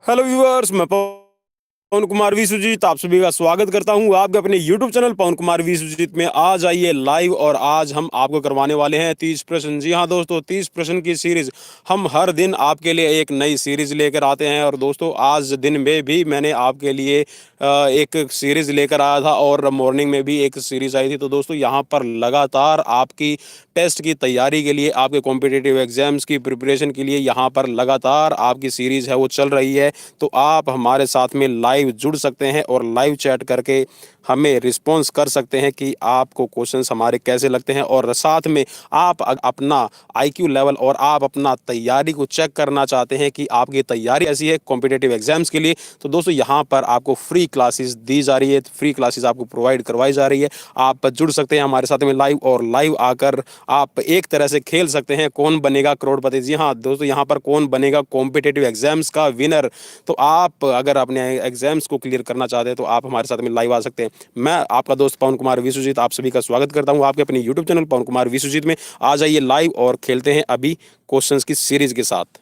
Hello viewers, मैं पवन Kumar we Sujit आप सभी का स्वागत करता हूं आपके अपने YouTube channel Pawan Kumar Vishwajeet में। आज आइए लाइव और आज हम आपको करवाने वाले हैं 30 प्रश्न। जी हां दोस्तों, 30 प्रश्न की सीरीज। हम हर दिन आपके लिए एक नई सीरीज लेकर आते हैं और दोस्तों आज दिन में भी मैंने आपके लिए एक सीरीज लेकर आया था और मॉर्निंग में भी एक सीरीज आई थी। तो दोस्तों यहाँ पर लगातार आपकी टेस्ट की तैयारी के लिए, आपके कॉम्पिटिटिव एग्जाम्स की प्रिपरेशन के लिए यहाँ पर लगातार आपकी सीरीज है वो चल रही है। तो आप हमारे साथ में लाइव जुड़ सकते हैं और लाइव चैट करके हमें रिस्पॉन्स कर सकते हैं कि आपको क्वेश्चंस हमारे कैसे लगते हैं, और साथ में आप अपना आईक्यू लेवल और आप अपना तैयारी को चेक करना चाहते हैं कि आपकी तैयारी ऐसी है कॉम्पिटिटिव एग्जाम्स के लिए। तो दोस्तों यहाँ पर आपको फ्री क्लासेस दी जा रही है, फ्री क्लासेस आपको प्रोवाइड करवाई जा रही है। आप जुड़ सकते हैं हमारे साथ में लाइव और लाइव आकर आप एक तरह से खेल सकते हैं कौन बनेगा करोड़पति। जी हाँ दोस्तों, यहाँ पर कौन बनेगा कॉम्पिटिटिव एग्जाम्स का विनर। तो आप अगर अपने एग्जाम्स को क्लियर करना चाहते हैं तो आप हमारे साथ में लाइव आ सकते हैं। मैं आपका दोस्त पवन कुमार विश्वजीत आप सभी का स्वागत करता हूं आपके अपने यूट्यूब चैनल पवन कुमार विश्वजीत में। आ जाइए लाइव और खेलते हैं अभी क्वेश्चंस की सीरीज के साथ।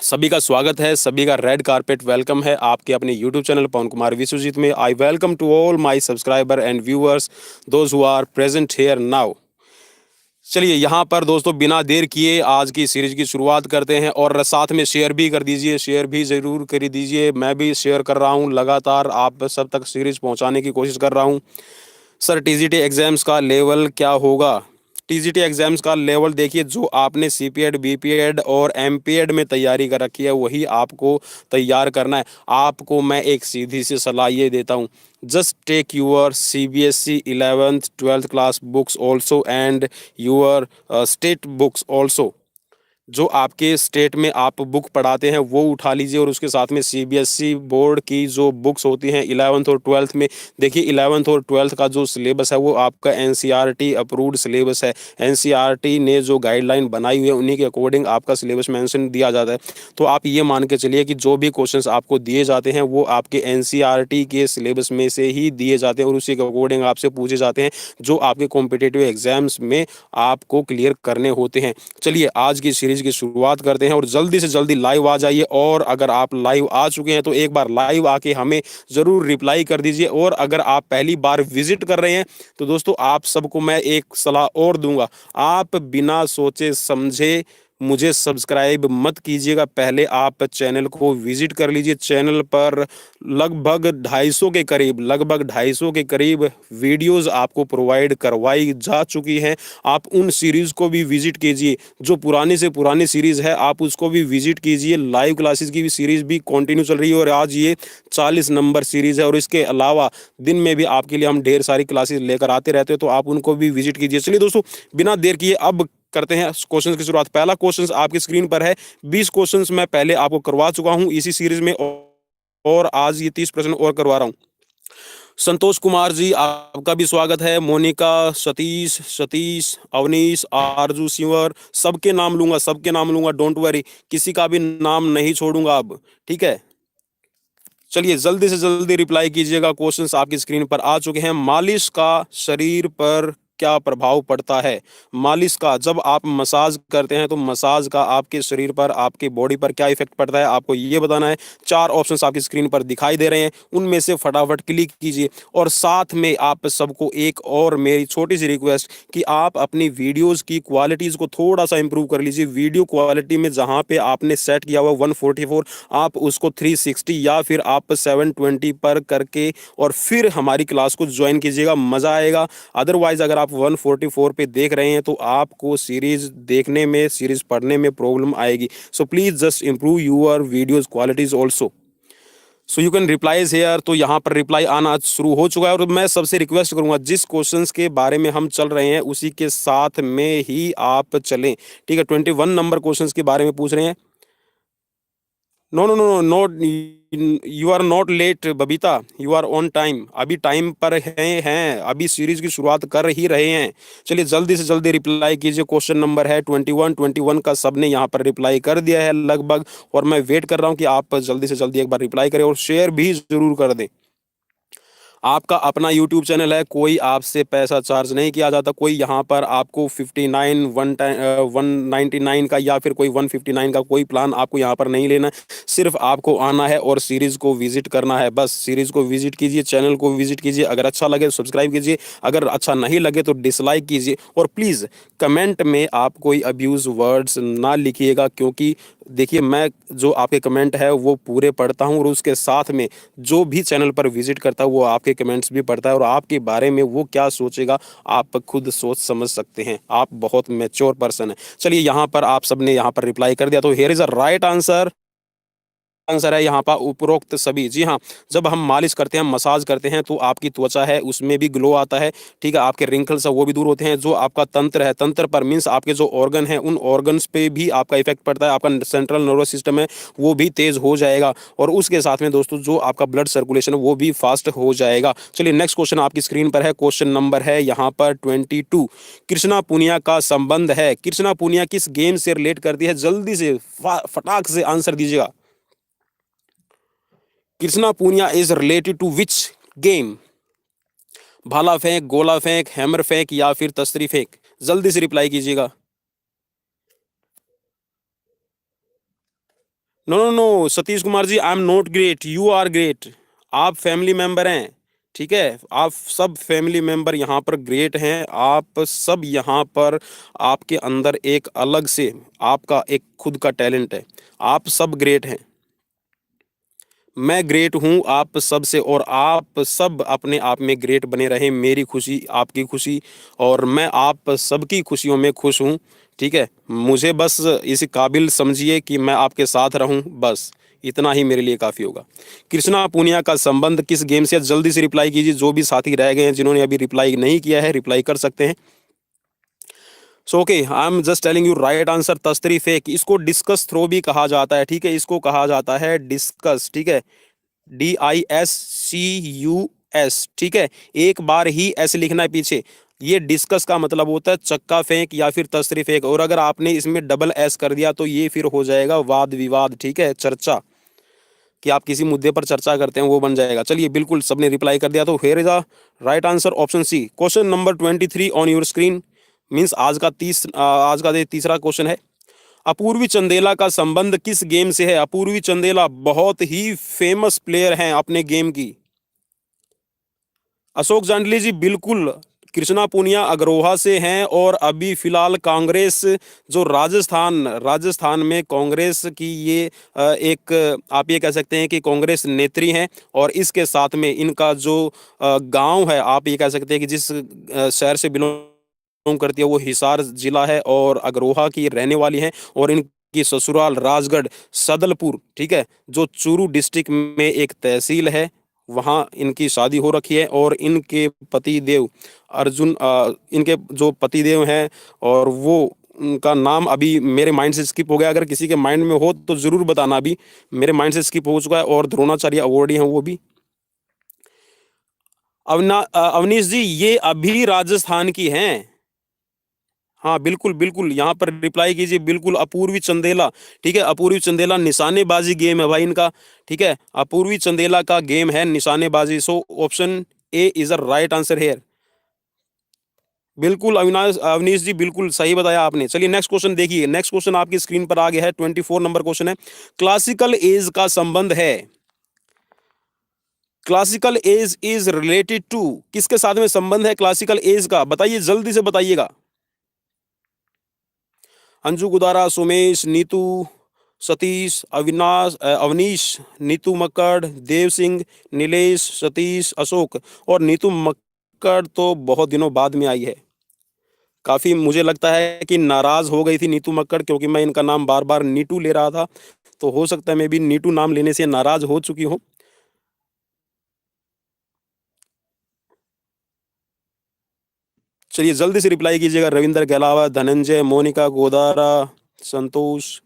सभी का स्वागत है, सभी का रेड कारपेट वेलकम है आपके अपने यूट्यूब चैनल पवन कुमार विश्वजीत में। I welcome to all my subscriber and viewers those who are present here now. चलिए यहाँ पर दोस्तों बिना देर किए आज की सीरीज की शुरुआत करते हैं और साथ में शेयर भी कर दीजिए, शेयर भी ज़रूर कर दीजिए। मैं भी शेयर कर रहा हूँ, लगातार आप सब तक सीरीज पहुँचाने की कोशिश कर रहा हूँ। सर टीजीटी एग्ज़ाम्स का लेवल क्या होगा? टीजीटी एग्ज़ाम्स का लेवल देखिए, जो आपने सीपीएड बीपीएड और एमपीएड में तैयारी कर रखी है वही आपको तैयार करना है। आपको मैं एक सीधी सी सलाह ये देता हूँ, just take your CBSE 11th 12th class books also and your state books also। जो आपके स्टेट में आप बुक पढ़ाते हैं वो उठा लीजिए और उसके साथ में सीबीएसई बोर्ड की जो बुक्स होती हैं 11th और 12th में। देखिए 11th और 12th का जो सिलेबस है वो आपका एनसीईआरटी अप्रूव्ड सिलेबस है। एनसीईआरटी ने जो गाइडलाइन बनाई हुई है उन्हीं के अकॉर्डिंग आपका सिलेबस मेंशन दिया जाता है। तो आप ये मान के चलिए कि जो भी क्वेश्चंस आपको दिए जाते हैं वो आपके एनसीईआरटी के सिलेबस में से ही दिए जाते हैं और उसी के अकॉर्डिंग आपसे पूछे जाते हैं जो आपके कॉम्पिटिटिव एग्जाम्स में आपको क्लियर करने होते हैं। चलिए आज की सीरीज की शुरुआत करते हैं और जल्दी से जल्दी लाइव आ जाइए। और अगर आप लाइव आ चुके हैं तो एक बार लाइव आके हमें ज़रूर रिप्लाई कर दीजिए। और अगर आप पहली बार विजिट कर रहे हैं तो दोस्तों आप सबको मैं एक सलाह और दूंगा, आप बिना सोचे समझे मुझे सब्सक्राइब मत कीजिएगा, पहले आप चैनल को विजिट कर लीजिए। चैनल पर लगभग 250 के करीब वीडियोस आपको प्रोवाइड करवाई जा चुकी हैं। आप उन सीरीज़ को भी विजिट कीजिए, जो पुरानी से पुरानी सीरीज़ है आप उसको भी विजिट कीजिए। लाइव क्लासेस की भी सीरीज़ भी कंटिन्यू चल रही है और आज ये 40 नंबर सीरीज़ है और इसके अलावा दिन में भी आपके लिए हम ढेर सारी क्लासेस लेकर आते रहते हैं, तो आप उनको भी विजिट कीजिए। चलिए दोस्तों बिना देर किए अब करते हैं क्वेश्चंस की शुरुआत। पहला क्वेश्चंस आपकी स्क्रीन पर है। 20 क्वेश्चंस मैं पहले आपको करवा चुका हूं इसी सीरीज में और आज ये 30 प्रश्न और करवा रहा हूं। संतोष कुमार जी आपका भी स्वागत है। मोनिका, सतीश, अवनीश, आरजू, सिंवर, सबके नाम लूंगा, सबके नाम लूंगा, डोंट वरी, किसी का भी नाम नहीं छोड़ूंगा अब, ठीक है। चलिए जल्दी से जल्दी रिप्लाई कीजिएगा। क्वेश्चंस आपकी स्क्रीन पर आ चुके हैं। मालिश का शरीर पर क्या प्रभाव पड़ता है? मालिश का, जब आप मसाज करते हैं तो मसाज का आपके शरीर पर, आपके बॉडी पर क्या इफेक्ट पड़ता है आपको ये बताना है। 4 ऑप्शंस आपकी स्क्रीन पर दिखाई दे रहे हैं, उनमें से फटाफट क्लिक कीजिए। और साथ में आप सबको एक और मेरी छोटी सी रिक्वेस्ट कि आप अपनी वीडियोस की क्वालिटीज़ को थोड़ा सा इंप्रूव कर लीजिए। वीडियो क्वालिटी में जहाँ पे आपने सेट किया हुआ 144 आप उसको 360 या फिर आप 720 पर करके और फिर हमारी क्लास को ज्वाइन कीजिएगा, मज़ा आएगा। अदरवाइज अगर आप 144 पे देख रहे हैं तो आपको सीरीज देखने में, सीरीज पढ़ने में प्रॉब्लम आएगी। So please just improve your videos qualities also. So you can replies here. तो यहाँ पर रिप्लाई आना शुरू हो चुका है और मैं सबसे रिक्वेस्ट करूंगा जिस क्वेश्चंस के बारे में हम चल रहे हैं उसी के साथ में ही आप चलें, ठीक है। 21 नंबर क्वेश्चंस के बारे में पूछ रहे हैं। No no no not, you are not late Babita, you are on time. अभी टाइम पर हैं, अभी सीरीज की शुरुआत कर ही रहे हैं। चलिए जल्दी से जल्दी रिप्लाई कीजिए। क्वेश्चन नंबर है 21 का सबने यहाँ पर रिप्लाई कर दिया है लगभग, और मैं वेट कर रहा हूँ कि आप जल्दी से जल्दी एक बार रिप्लाई करें और शेयर भी जरूर कर दें। आपका अपना यूट्यूब चैनल है, कोई आपसे पैसा चार्ज नहीं किया जाता, कोई यहाँ पर आपको 59 199 का या फिर कोई 159 का कोई प्लान आपको यहाँ पर नहीं लेना है। सिर्फ आपको आना है और सीरीज़ को विजिट करना है, बस सीरीज़ को विजिट कीजिए, चैनल को विजिट कीजिए, अगर अच्छा लगे तो सब्सक्राइब कीजिए, अगर अच्छा नहीं लगे तो डिसलाइक कीजिए। और प्लीज़ कमेंट में आप कोई अब्यूज़ वर्ड्स ना लिखिएगा, क्योंकि देखिए मैं जो आपके कमेंट है वो पूरे पढ़ता हूँ, और उसके साथ में जो भी चैनल पर विजिट करता है वो आपके कमेंट्स भी पढ़ता है, और आपके बारे में वो क्या सोचेगा आप खुद सोच समझ सकते हैं। आप बहुत मैच्योर पर्सन है। चलिए यहाँ पर आप सबने यहाँ पर रिप्लाई कर दिया, तो here is a right answer. Answer है यहाँ पर उपरोक्त सभी। जी हाँ, जब हम मालिश करते हैं, मसाज करते हैं, तो आपकी त्वचा है उसमें भी ग्लो आता है, ठीक है, आपके रिंकल्स है वो भी दूर होते हैं। जो आपका तंत्र है, तंत्र पर मीन्स आपके जो ऑर्गन है, उन ऑर्गन्स पे भी आपका इफेक्ट पड़ता है, आपका सेंट्रल नर्वस सिस्टम है वो भी तेज हो जाएगा, और उसके साथ में दोस्तों जो आपका ब्लड सर्कुलेशन है वो भी फास्ट हो जाएगा। चलिए नेक्स्ट क्वेश्चन आपकी स्क्रीन पर है, क्वेश्चन नंबर है यहाँ पर 22। कृष्णा पुनिया का संबंध है, कृष्णा पुनिया किस गेम से रिलेट करती है? जल्दी से फटाक से आंसर दीजिएगा। Krishna Poonia is related to which game? भाला फेंक, गोला फेंक, हैमर फेंक या फिर तस्तरी फेंक? जल्दी से रिप्लाई कीजिएगा। No no no Satish Kumar ji, I am not great, you are great. आप फैमिली मेंबर हैं, ठीक है, आप सब फैमिली मेंबर यहाँ पर ग्रेट हैं। आप सब यहाँ पर, आपके अंदर एक अलग से आपका एक खुद का टैलेंट है, आप सब ग्रेट हैं। मैं ग्रेट हूँ आप सब से, और आप सब अपने आप में ग्रेट बने रहें। मेरी खुशी आपकी खुशी, और मैं आप सबकी खुशियों में खुश हूँ, ठीक है। मुझे बस इस काबिल समझिए कि मैं आपके साथ रहूँ, बस इतना ही मेरे लिए काफ़ी होगा। कृष्णा पूनिया का संबंध किस गेम से? जल्दी से रिप्लाई कीजिए, जो भी साथी रह गए हैं जिन्होंने अभी रिप्लाई नहीं किया है, रिप्लाई कर सकते हैं। So okay, I am just telling you right answer, तस्तरी फेक। इसको डिस्कस थ्रो भी कहा जाता है, ठीक है, इसको कहा जाता है डिस्कस, ठीक है, DISCUS, ठीक है, एक बार ही एस लिखना है पीछे। ये डिस्कस का मतलब होता है चक्का फेंक या फिर तस्री फेंक, और अगर आपने इसमें डबल एस कर दिया तो ये फिर हो जाएगा वाद विवाद, ठीक है, चर्चा, कि आप किसी मुद्दे पर चर्चा करते हैं वो बन जाएगा। चलिए बिल्कुल सबने रिप्लाई कर दिया, तो here is the right answer option C. Question number 23 on your screen, means आज का ये तीसरा क्वेश्चन है। अपूर्वी चंदेला का संबंध किस गेम से है? अपूर्वी चंदेला बहुत ही फेमस प्लेयर हैं अपने गेम की। अशोक जांडली जी बिल्कुल, कृष्णा पूनिया अग्रोहा से हैं, और अभी फिलहाल कांग्रेस, जो राजस्थान राजस्थान में कांग्रेस की ये एक आप ये कह सकते हैं कि कांग्रेस नेत्री हैं, और इसके साथ में इनका जो गांव है, आप ये कह सकते हैं कि जिस शहर से बिलोंग करती है वो हिसार जिला है, और अग्रोहा की रहने वाली हैं, और इनकी ससुराल राजगढ़ सदलपुर, ठीक है, जो चूरू डिस्ट्रिक्ट में एक तहसील है, वहाँ इनकी शादी हो रखी है। और इनके पति देव इनके जो पति देव हैं, और वो उनका नाम अभी मेरे माइंड से स्किप हो गया, अगर किसी के माइंड में हो तो ज़रूर बताना, अभी मेरे माइंड से स्किप हो चुका है, और द्रोणाचार्य अवार्डी हैं वो भी। अवनीश जी ये अभी राजस्थान की हैं। हाँ बिल्कुल बिल्कुल, यहाँ पर रिप्लाई कीजिए बिल्कुल, अपूर्वी चंदेला, ठीक है, अपूर्वी चंदेला निशानेबाजी गेम है भाई इनका, ठीक है, अपूर्वी चंदेला का गेम है निशानेबाजी। So option A is a right answer here. बिल्कुल अवनीश जी बिल्कुल सही बताया आपने। चलिए नेक्स्ट क्वेश्चन देखिए, नेक्स्ट क्वेश्चन आपकी स्क्रीन पर आ गया है, 24 नंबर क्वेश्चन है। क्लासिकल एज का संबंध है, classical age is related to, किसके साथ में संबंध है क्लासिकल एज का? बताइए जल्दी से बताइएगा। अंजू गुदारा, सुमेश, नीतू, सतीश, अवनीश, नीतू मक्कड़, देव सिंह, नीलेश, सतीश, अशोक। और नीतू मक्कड़ तो बहुत दिनों बाद में आई है, काफ़ी मुझे लगता है कि नाराज़ हो गई थी नीतू मक्कड़, क्योंकि मैं इनका नाम बार बार नीटू ले रहा था, तो हो सकता है मैं भी नीटू नाम लेने से नाराज़ हो चुकी हूँ। चलिए जल्दी से रिप्लाई कीजिएगा। रविंद्र गहलावत, धनंजय, मोनिका गोदारा, संतोष।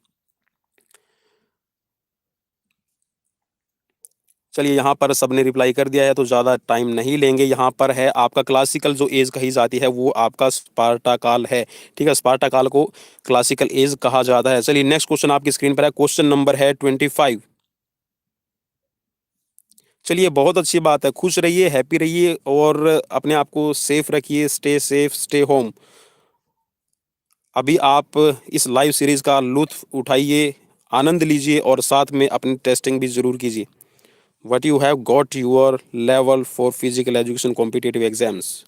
चलिए यहाँ पर सबने रिप्लाई कर दिया है, तो ज़्यादा टाइम नहीं लेंगे। यहाँ पर है आपका क्लासिकल जो एज कही जाती है वो आपका स्पार्टा काल है, ठीक है, स्पार्टा काल को क्लासिकल एज कहा जाता है। चलिए नेक्स्ट क्वेश्चन आपकी स्क्रीन पर है, क्वेश्चन नंबर है 25। चलिए बहुत अच्छी बात है, खुश रहिए, हैप्पी रहिए और अपने आप को सेफ रखिए, स्टे सेफ, स्टे होम। अभी आप इस लाइव सीरीज का लुत्फ उठाइए, आनंद लीजिए और साथ में अपनी टेस्टिंग भी ज़रूर कीजिए। What you have got your level for physical education competitive exams.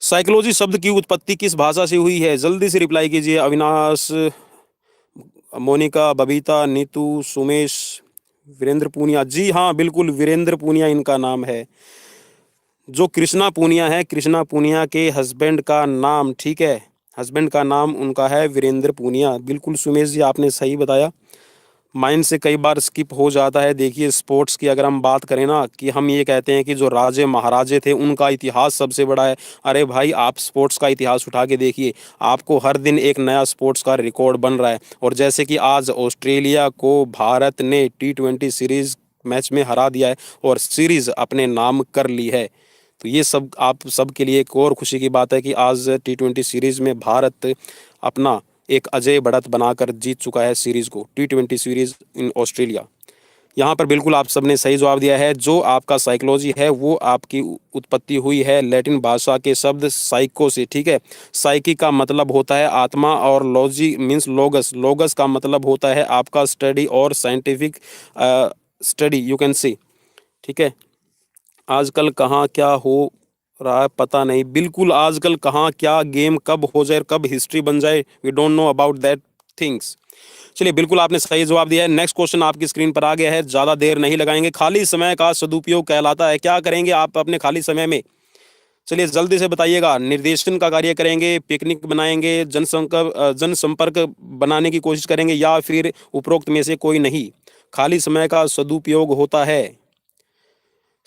Psychology शब्द की उत्पत्ति किस भाषा से हुई है? जल्दी से रिप्लाई कीजिए। अविनाश, मोनिका, बबीता, नीतू, सुमेश, वीरेंद्र पूनिया। जी हाँ, बिल्कुल वीरेंद्र पूनिया इनका नाम है। जो कृष्णा पूनिया है, कृष्णा पूनिया के हस्बैंड का नाम, ठीक है, हस्बैंड का नाम उनका है वीरेंद्र पूनिया। बिल्कुल सुमेश जी, आपने सही बताया। माइंड से कई बार स्किप हो जाता है। देखिए स्पोर्ट्स की अगर हम बात करें ना, कि हम ये कहते हैं कि जो राजे महाराजे थे उनका इतिहास सबसे बड़ा है। अरे भाई, आप स्पोर्ट्स का इतिहास उठा के देखिए, आपको हर दिन एक नया स्पोर्ट्स का रिकॉर्ड बन रहा है। और जैसे कि आज ऑस्ट्रेलिया को भारत ने T20 सीरीज मैच में हरा दिया है और सीरीज अपने नाम कर ली है। तो ये सब आप सब के लिए एक और खुशी की बात है कि आज T20 सीरीज में भारत अपना एक अजय बढ़त बनाकर जीत चुका है सीरीज को, T20 सीरीज इन ऑस्ट्रेलिया। यहाँ पर बिल्कुल आप सबने सही जवाब दिया है। जो आपका साइकोलॉजी है वो आपकी उत्पत्ति हुई है लैटिन भाषा के शब्द साइको से, ठीक है। साइकी का मतलब होता है आत्मा और लॉजी मीन्स लोगस। लोगस का मतलब होता है आपका स्टडी और scientific study, you can see, ठीक है। आजकल कहाँ क्या हो रहा है पता नहीं। बिल्कुल, आजकल कहाँ क्या गेम कब हो जाए, कब हिस्ट्री बन जाए, we don't know about that things. चलिए बिल्कुल आपने सही जवाब दिया है। नेक्स्ट क्वेश्चन आपकी स्क्रीन पर आ गया है, ज़्यादा देर नहीं लगाएंगे। खाली समय का सदुपयोग कहलाता है, क्या करेंगे आप अपने खाली समय में? चलिए जल्दी से बताइएगा। निर्देशन का कार्य करेंगे, पिकनिक बनाएंगे, जनसंपर्क बनाने की कोशिश करेंगे, या फिर उपरोक्त में से कोई नहीं? खाली समय का सदुपयोग होता है।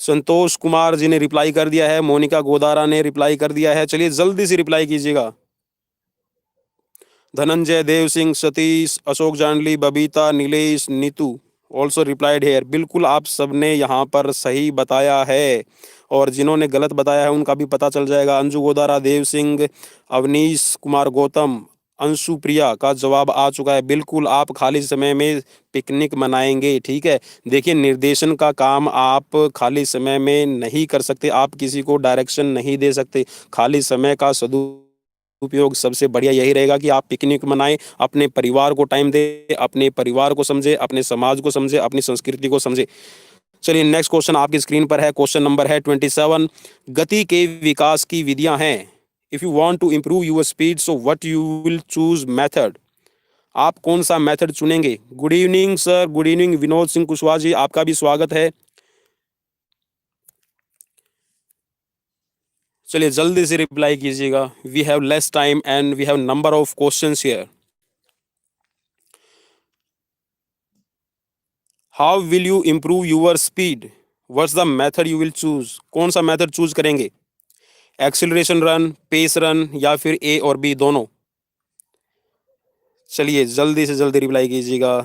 संतोष कुमार जी ने रिप्लाई कर दिया है, मोनिका गोदारा ने रिप्लाई कर दिया है। चलिए जल्दी से रिप्लाई कीजिएगा। Dhananjay, Dev Singh, Satish, Ashok Jandli, Babita, Nilesh, Neetu also replied here. बिल्कुल आप सबने यहाँ पर सही बताया है और जिन्होंने गलत बताया है उनका भी पता चल जाएगा। अंजू गोदारा, देव सिंह, अवनीश कुमार गौतम, अंशु प्रिया का जवाब आ चुका है। बिल्कुल आप खाली समय में पिकनिक मनाएंगे, ठीक है। देखिए निर्देशन का काम आप खाली समय में नहीं कर सकते, आप किसी को डायरेक्शन नहीं दे सकते। खाली समय का उपयोग सबसे बढ़िया यही रहेगा कि आप पिकनिक मनाएं, अपने परिवार को टाइम दें, अपने परिवार को समझे, अपने समाज को समझे, अपनी संस्कृति को समझे। चलिए नेक्स्ट क्वेश्चन आपकी स्क्रीन पर है, क्वेश्चन नंबर है 27। गति के विकास की विधियां हैं। If you want to improve your speed, so what you will choose method. आप कौन सा मेथड चुनेंगे? Good evening sir, good evening Vinod Singh Kushwaha ji, आपका भी स्वागत है। चलिए जल्दी से रिप्लाई कीजिएगा। We have less time and we have number of questions here. How will you improve your speed? What's the method you will choose? कौन सा मेथड चूज करेंगे? एक्सिलरेशन रन, पेस रन, या फिर ए और बी दोनों? चलिए जल्दी से जल्दी रिप्लाई कीजिएगा।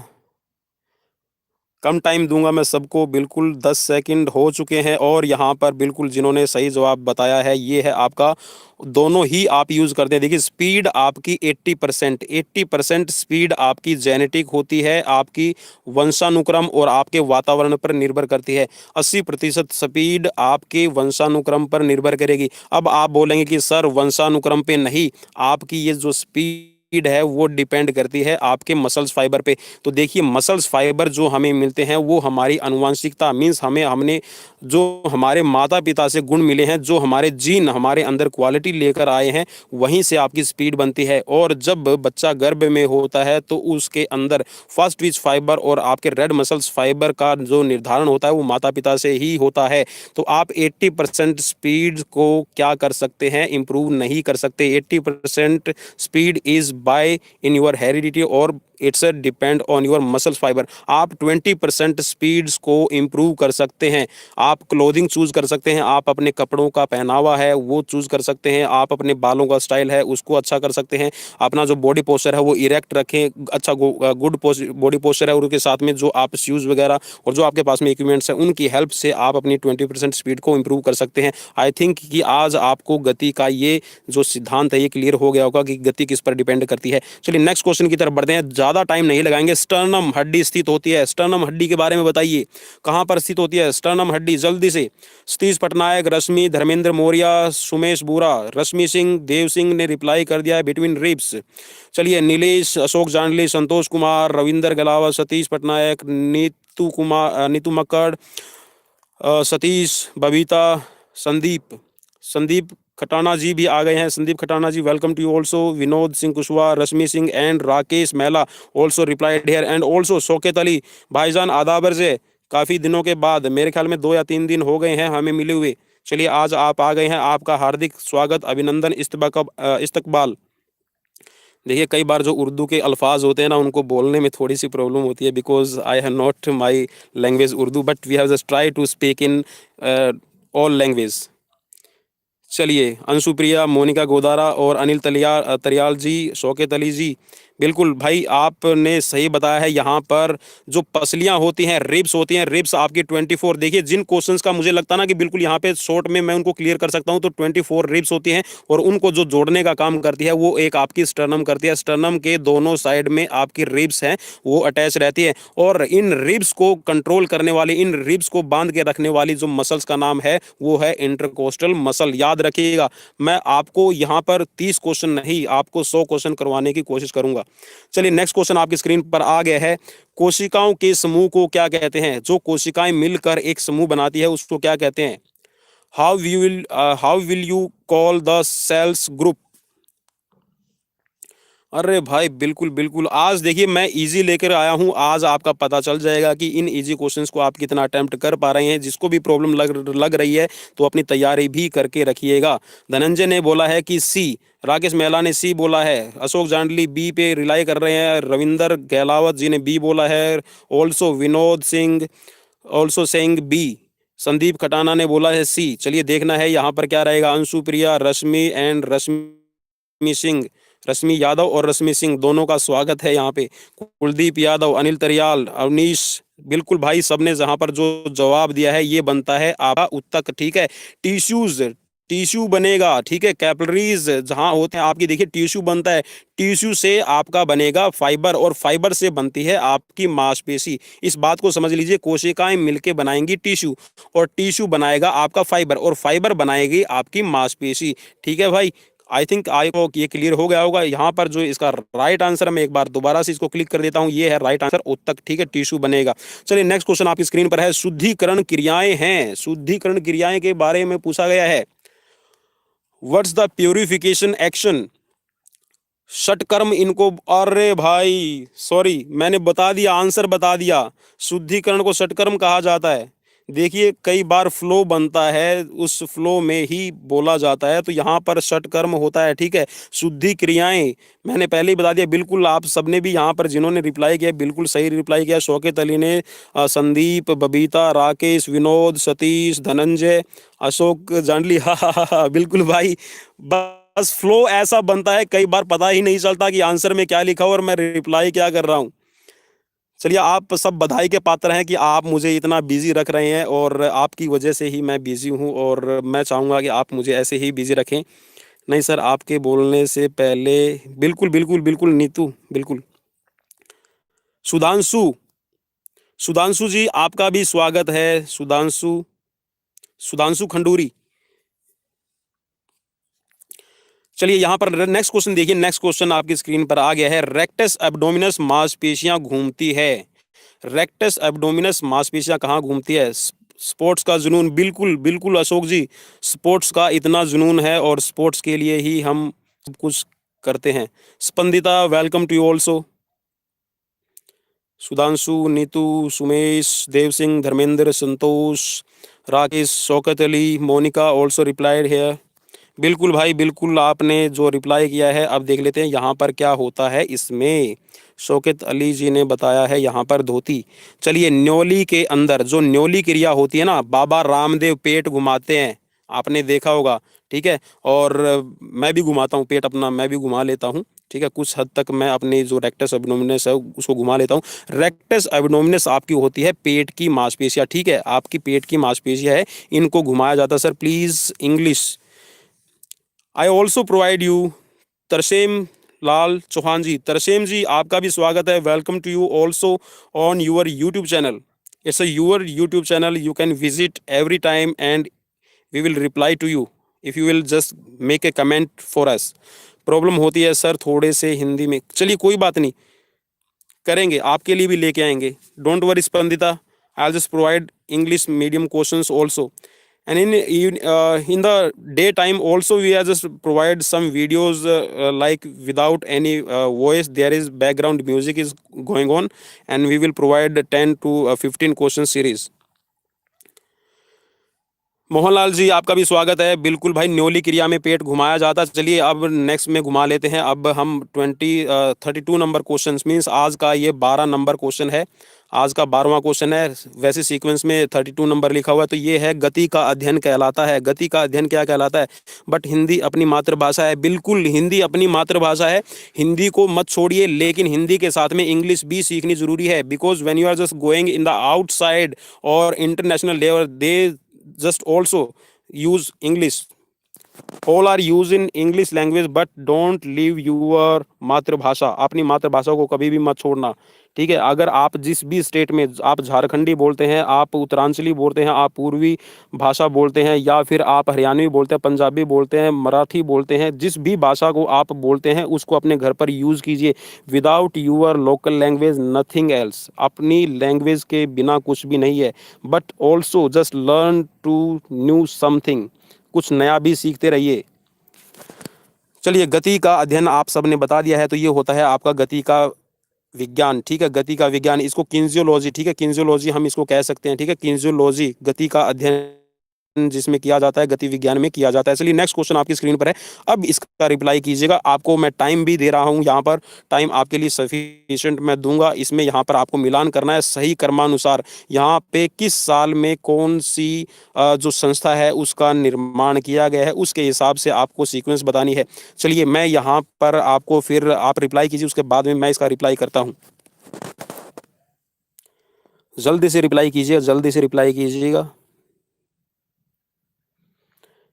कम टाइम दूंगा मैं सबको, बिल्कुल 10 सेकंड हो चुके हैं। और यहाँ पर बिल्कुल जिन्होंने सही जवाब बताया है ये है आपका, दोनों ही आप यूज़ करते हैं। देखिए स्पीड आपकी 80% स्पीड आपकी जेनेटिक होती है, आपकी वंशानुक्रम और आपके वातावरण पर निर्भर करती है। 80% स्पीड आपके वंशानुक्रम पर निर्भर करेगी। अब आप बोलेंगे कि सर वंशानुक्रम पे नहीं, आपकी ये जो स्पीड है वो डिपेंड करती है आपके मसल्स फाइबर पे। तो देखिए मसल्स फाइबर जो हमें मिलते हैं वो हमारी आनुवंशिकता मीन्स हमने जो हमारे माता पिता से गुण मिले हैं, जो हमारे जीन हमारे अंदर क्वालिटी लेकर आए हैं, वहीं से आपकी स्पीड बनती है। और जब बच्चा गर्भ में होता है तो उसके अंदर फर्स्ट ट्विच फाइबर और आपके रेड मसल्स फाइबर का जो निर्धारण होता है वो माता पिता से ही होता है। तो आप 80% स्पीड को क्या कर सकते हैं? इम्प्रूव नहीं कर सकते। 80% speed is by in your heredity और it's depend on your muscles fibre. आप 20% स्पीड्स को इम्प्रूव कर सकते हैं। आप क्लोथिंग चूज कर सकते हैं, आप अपने कपड़ों का पहनावा है वो चूज कर सकते हैं, आप अपने बालों का स्टाइल है उसको अच्छा कर सकते हैं, अपना जो बॉडी पोस्चर है वो इरेक्ट रखें, अच्छा गुड बॉडी पोस्चर है, और उसके साथ में जो आप शूज़ वगैरह और जो आपके पास में इक्विपमेंट्स हैं उनकी हेल्प से आप अपनी 20% स्पीड को इम्प्रूव कर सकते हैं। आई थिंक कि आज आपको गति का ये जो सिद्धांत है ये क्लियर हो गया होगा कि गति किस पर डिपेंड करती है। चलिए नेक्स्ट क्वेश्चन की तरफ बढ़ते हैं। ज़्यादा टाइम नहीं लगाएंगे। स्टर्नम हड्डी स्थित होती है, स्टर्नम हड्डी के बारे में बताइए, कहाँ पर स्थित होती है स्टर्नम हड्डी, जल्दी से। सतीश पटनायक, रश्मि, धर्मेंद्र मौर्य, सुमेश बुरा, रश्मि सिंह, देव सिंह ने रिप्लाई कर दिया है बिटवीन रिब्स। चलिए, नीलेश, अशोक जांडली, संतोष कुमार, रविंदर गलावा, सतीश पटनायक, नीतू कुमार, नीतू मक्कड़, सतीश, बबीता, संदीप, संदीप खटाना जी भी आ गए हैं। Sandeep Khatana ji, welcome to you also. Vinod Singh Kushwaha, Rashmi Singh and Rakesh Mahila also replied here, and also Shaukat Ali भाईजान, आदाबर से काफ़ी दिनों के बाद, मेरे ख्याल में 2 या 3 दिन हो गए हैं हमें मिले हुए। चलिए, आज आप आ गए हैं, आपका हार्दिक स्वागत, अभिनंदन, इस्तकबाल। देखिए, कई बार जो उर्दू के अल्फाज होते हैं ना, उनको बोलने में थोड़ी सी प्रॉब्लम होती है, because I have not my language Urdu, but we have just try to speak in all language. चलिए, अंशुप्रिया, मोनिका गोदारा और अनिल तरियाल जी, शौकत अली जी, बिल्कुल भाई आपने सही बताया है। यहाँ पर जो पसलियाँ होती हैं, रिब्स होती हैं, रिब्स आपकी 24, देखिए जिन क्वेश्चंस का मुझे लगता ना कि बिल्कुल यहाँ पे शॉर्ट में मैं उनको क्लियर कर सकता हूँ, तो 24 रिब्स होती हैं, और उनको जो जोड़ने का काम करती है वो एक आपकी स्टर्नम करती है। स्टर्नम के दोनों साइड में आपकी रिब्स हैं, वो अटैच रहती है, और इन रिब्स को कंट्रोल करने वाली, इन रिब्स को बांध के रखने वाली जो मसल्स का नाम है वो है इंटरकोस्टल मसल। याद रखिएगा, मैं आपको यहाँ पर 30 क्वेश्चन नहीं, आपको 100 क्वेश्चन करवाने की कोशिश करूंगा। चलिए, नेक्स्ट क्वेश्चन आपकी स्क्रीन पर आ गया है। कोशिकाओं के समूह को क्या कहते हैं? जो कोशिकाएं मिलकर एक समूह बनाती है उसको क्या कहते हैं? How will you call the sales group? अरे भाई, बिल्कुल बिल्कुल, आज देखिए मैं इजी लेकर आया हूं, आज आपका पता चल जाएगा कि इन इजी क्वेश्चंस को आप कितना अटेम्प्ट कर पा रहे हैं। जिसको भी प्रॉब्लम लग रही है तो अपनी तैयारी भी करके रखिएगा। धनंजय ने बोला है कि सी, राकेश महिला ने सी बोला है, अशोक जांडली बी पे रिलाई कर रहे हैं, रविंदर गहलावत जी ने बी बोला है, also Vinod Singh also saying B, Sandeep Khatana ने बोला है सी। चलिए, देखना है यहाँ पर क्या रहेगा। अंशु प्रिया, रश्मि एंड रश्मि सिंह, रश्मि यादव और रश्मि सिंह दोनों का स्वागत है यहाँ पे। कुलदीप यादव, अनिल तरियाल, अवनीश, बिल्कुल भाई, सबने जहाँ पर जो जवाब दिया है ये बनता है आपका उत्तक, ठीक है। टिश्यूज, टिश्यू बनेगा, ठीक है। कैपिलरीज जहाँ होते हैं आपकी, देखिए टिश्यू बनता है, टिश्यू से आपका बनेगा फाइबर, और फाइबर से बनती है आपकी मांसपेशी। इस बात को समझ लीजिए, कोशिकाएं मिलके बनाएंगी टिश्यू, और टिश्यू बनाएगा आपका फाइबर, और फाइबर बनाएगी आपकी मांसपेशी, ठीक है भाई। आई थिंक आपको ये क्लियर हो गया होगा। यहाँ पर जो इसका राइट आंसर, मैं एक बार दोबारा से इसको क्लिक कर देता हूँ, ये है राइट आंसर उत्तक, ठीक है, टिश्यू बनेगा। चलिए, नेक्स्ट क्वेश्चन आपकी स्क्रीन पर है। शुद्धिकरण क्रियाएं हैं, शुद्धिकरण क्रियाएं के बारे में पूछा गया है। What's the purification action? षटकर्म इनको, अरे भाई सॉरी, मैंने बता दिया, आंसर बता दिया। शुद्धिकरण को षटकर्म कहा जाता है। देखिए, कई बार फ्लो बनता है, उस फ्लो में ही बोला जाता है, तो यहाँ पर षटकर्म होता है, ठीक है। शुद्धि क्रियाएं मैंने पहले ही बता दिया, बिल्कुल आप सबने भी यहाँ पर जिन्होंने रिप्लाई किया बिल्कुल सही रिप्लाई किया। शौकत अली ने, संदीप, बबीता, राकेश, विनोद, सतीश, धनंजय, अशोक जांडली, हा, बिल्कुल भाई, बस फ्लो ऐसा बनता है, कई बार पता ही नहीं चलता कि आंसर में क्या लिखा हो और मैं रिप्लाई क्या कर रहा हूँ। चलिए, आप सब बधाई के पात्र हैं कि आप मुझे इतना बिजी रख रहे हैं, और आपकी वजह से ही मैं बिजी हूँ, और मैं चाहूँगा कि आप मुझे ऐसे ही बिजी रखें। नहीं सर, आपके बोलने से पहले, बिल्कुल बिल्कुल बिल्कुल नीतू, बिल्कुल। सुधांशु, सुधांशु जी आपका भी स्वागत है। सुधांशु, सुधांशु खंडूरी। चलिए, यहाँ पर नेक्स्ट क्वेश्चन देखिए, नेक्स्ट क्वेश्चन आपकी स्क्रीन पर आ गया है। रेक्टस एब्डोमिनस मांसपेशियां घूमती है, रेक्टस एब्डोमिनस मांसपेशियां कहाँ घूमती है? स्पोर्ट्स का जुनून, बिल्कुल बिल्कुल अशोक जी, स्पोर्ट्स का इतना जुनून है, और स्पोर्ट्स के लिए ही हम सब कुछ करते हैं। Spandita, welcome to you also. Sudhanshu, Neetu, Sumesh, Dev Singh, Dharmendra, Santosh, Rakesh, Shaukat Ali, Monika also replied here. बिल्कुल भाई, बिल्कुल आपने जो रिप्लाई किया है। अब देख लेते हैं यहाँ पर क्या होता है इसमें। शौकत अली जी ने बताया है यहाँ पर धोती। चलिए, न्योली के अंदर जो न्योली क्रिया होती है ना, बाबा रामदेव पेट घुमाते हैं, आपने देखा होगा, ठीक है। और मैं भी घुमाता हूँ पेट अपना, मैं भी घुमा लेता हूँ, ठीक है। कुछ हद तक मैं अपनी जो रेक्टस एब्डोमिनस है उसको घुमा लेता हूँ। रेक्टस एब्डोमिनस आपकी होती है पेट की मांसपेशियाँ, ठीक है, आपकी पेट की मांसपेशियाँ है, इनको घुमाया जाता है। Sir please English. I also provide you Tarshim Lal Chauhan ji, Tarsem ji, आपका भी स्वागत है। Welcome to you also on your YouTube channel. It's your YouTube channel, you can visit every time and we will reply to you if you will just make a comment for us. Problem होती है sir थोड़े से हिंदी में, चलिए कोई बात नहीं, करेंगे, आपके लिए भी लेके आएंगे। Don't worry Spandita, I just provide English medium questions also, and in the daytime also we are just provide some videos like without any voice, there is background music is going on, and we will provide 10 to 15 question series। Mohanlal ji, आपका भी स्वागत है। बिल्कुल भाई, न्योली क्रिया में पेट घुमाया जाता है। चलिए अब नेक्स्ट में घुमा लेते हैं। अब हम 32 नंबर क्वेश्चन मीन्स आज का ये 12 नंबर क्वेश्चन है, आज का 12वां क्वेश्चन है। वैसे सीक्वेंस में 32 नंबर लिखा हुआ है, तो ये है गति का अध्ययन कहलाता है। गति का अध्ययन क्या कहलाता है? बट हिंदी अपनी मातृभाषा है, बिल्कुल हिंदी अपनी मातृभाषा है। हिंदी को मत छोड़िए, लेकिन हिंदी के साथ में इंग्लिश भी सीखनी जरूरी है, because when you are just going in the outside और international level, they just also use English, all are used in English language, but don't leave your मातृभाषा। अपनी मातृभाषा को कभी भी मत छोड़ना, ठीक है। अगर आप जिस भी स्टेट में, आप झारखंडी बोलते हैं, आप उत्तरांचली बोलते हैं, आप पूर्वी भाषा बोलते हैं, या फिर आप हरियाणवी बोलते हैं, पंजाबी बोलते हैं, मराठी बोलते हैं, जिस भी भाषा को आप बोलते हैं उसको अपने घर पर यूज़ कीजिए। Without your local language nothing else, अपनी लैंग्वेज के बिना कुछ भी नहीं है। But also just learn to new something, कुछ नया भी सीखते रहिए। चलिए, गति का अध्ययन आप सब ने बता दिया है, तो ये होता है आपका गति का विज्ञान, ठीक है। गति का विज्ञान, इसको किन्जियोलॉजी, ठीक है, किन्जियोलॉजी हम इसको कह सकते हैं, ठीक है। किन्जियोलॉजी गति का अध्ययन जिसमें किया जाता है, गति विज्ञान में किया जाता है। चलिए नेक्स्ट क्वेश्चन आपकी स्क्रीन पर है, अब इसका रिप्लाई कीजिएगा। आपको मैं टाइम भी दे रहा हूं, यहाँ पर टाइम आपके लिए सफिशिएंट मैं दूंगा। इसमें यहाँ पर आपको मिलान करना है सही क्रमानुसार। यहाँ पे किस साल में कौन सी जो संस्था है उसका निर्माण किया गया है, उसके हिसाब से आपको सीक्वेंस बतानी है। चलिए मैं यहाँ पर आपको, फिर आप रिप्लाई कीजिए, उसके बाद में मैं इसका रिप्लाई करता हूँ। जल्दी से रिप्लाई कीजिए, जल्दी से रिप्लाई कीजिएगा।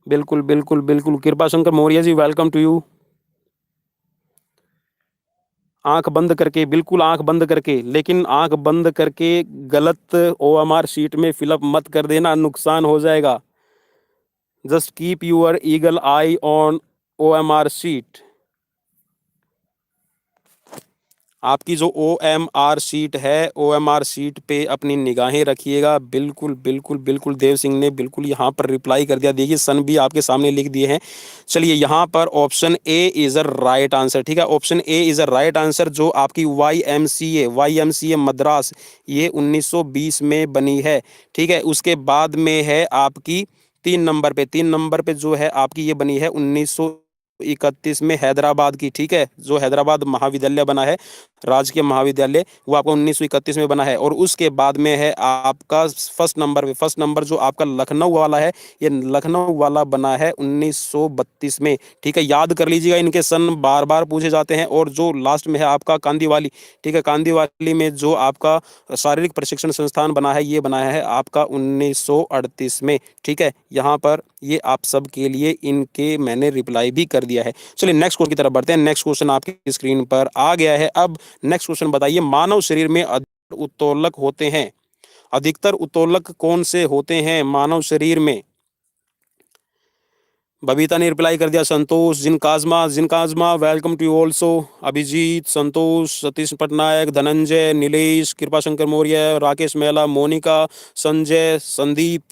बिल्कुल बिल्कुल बिल्कुल, कृपा Shankar Maurya ji, welcome to you. आंख बंद करके, बिल्कुल आंख बंद करके, लेकिन आंख बंद करके गलत ओएमआर शीट में फिलअप मत कर देना, नुकसान हो जाएगा। Just keep your eagle eye on OMR sheet. आपकी जो ओएमआर शीट है, ओएमआर शीट पे अपनी निगाहें रखिएगा। बिल्कुल बिल्कुल बिल्कुल, देव सिंह ने बिल्कुल यहाँ पर रिप्लाई कर दिया। देखिए सन भी आपके सामने लिख दिए हैं। चलिए यहाँ पर option A is a right answer, ठीक है। Option A is a right answer. जो आपकी वाईएमसीए मद्रास, ये 1920 में बनी है, ठीक है। उसके बाद में है आपकी 3 नंबर पे जो है आपकी ये बनी है 1931 में हैदराबाद की, ठीक है। जो हैदराबाद महाविद्यालय बना है, राजकीय महाविद्यालय, वो आपका 1931 में बना है। और उसके बाद में है आपका फर्स्ट नंबर जो आपका लखनऊ वाला है, ये लखनऊ वाला बना है 1932 में, ठीक है। याद कर लीजिएगा, इनके सन बार बार पूछे जाते हैं। और जो लास्ट में है आपका कांदीवाली, ठीक है, कांदीवाली में जो आपका शारीरिक प्रशिक्षण संस्थान बना है, ये बनाया है आपका 1938 में, ठीक है। यहाँ पर ये आप सब के लिए इनके मैंने रिप्लाई भी कर दिया है। चलिए नेक्स्ट क्वेश्चन की तरफ बढ़ते हैं। नेक्स्ट क्वेश्चन आपकी स्क्रीन पर आ गया है। अब नेक्स्ट क्वेश्चन बताइए, मानव शरीर में अधिकतर उत्तोलक होते हैं, अधिकतर उत्तोलक कौन से होते हैं मानव शरीर में? बबीता ने रिप्लाई कर दिया, संतोष, जिनकाजमा welcome to you also. Abhijit, Santosh, Satish Patnaik, Dhananjay, Nilesh, Kripa Shankar Maurya, Rakesh Mehla, Monika, Sanjay, Sandeep,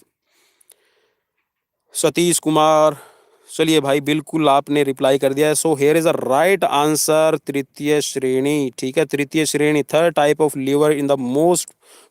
Satish Kumar. चलिए भाई, बिल्कुल आपने रिप्लाई कर दिया है। So here is a right answer, तृतीय श्रेणी, ठीक है। तृतीय श्रेणी, third type of lever in the most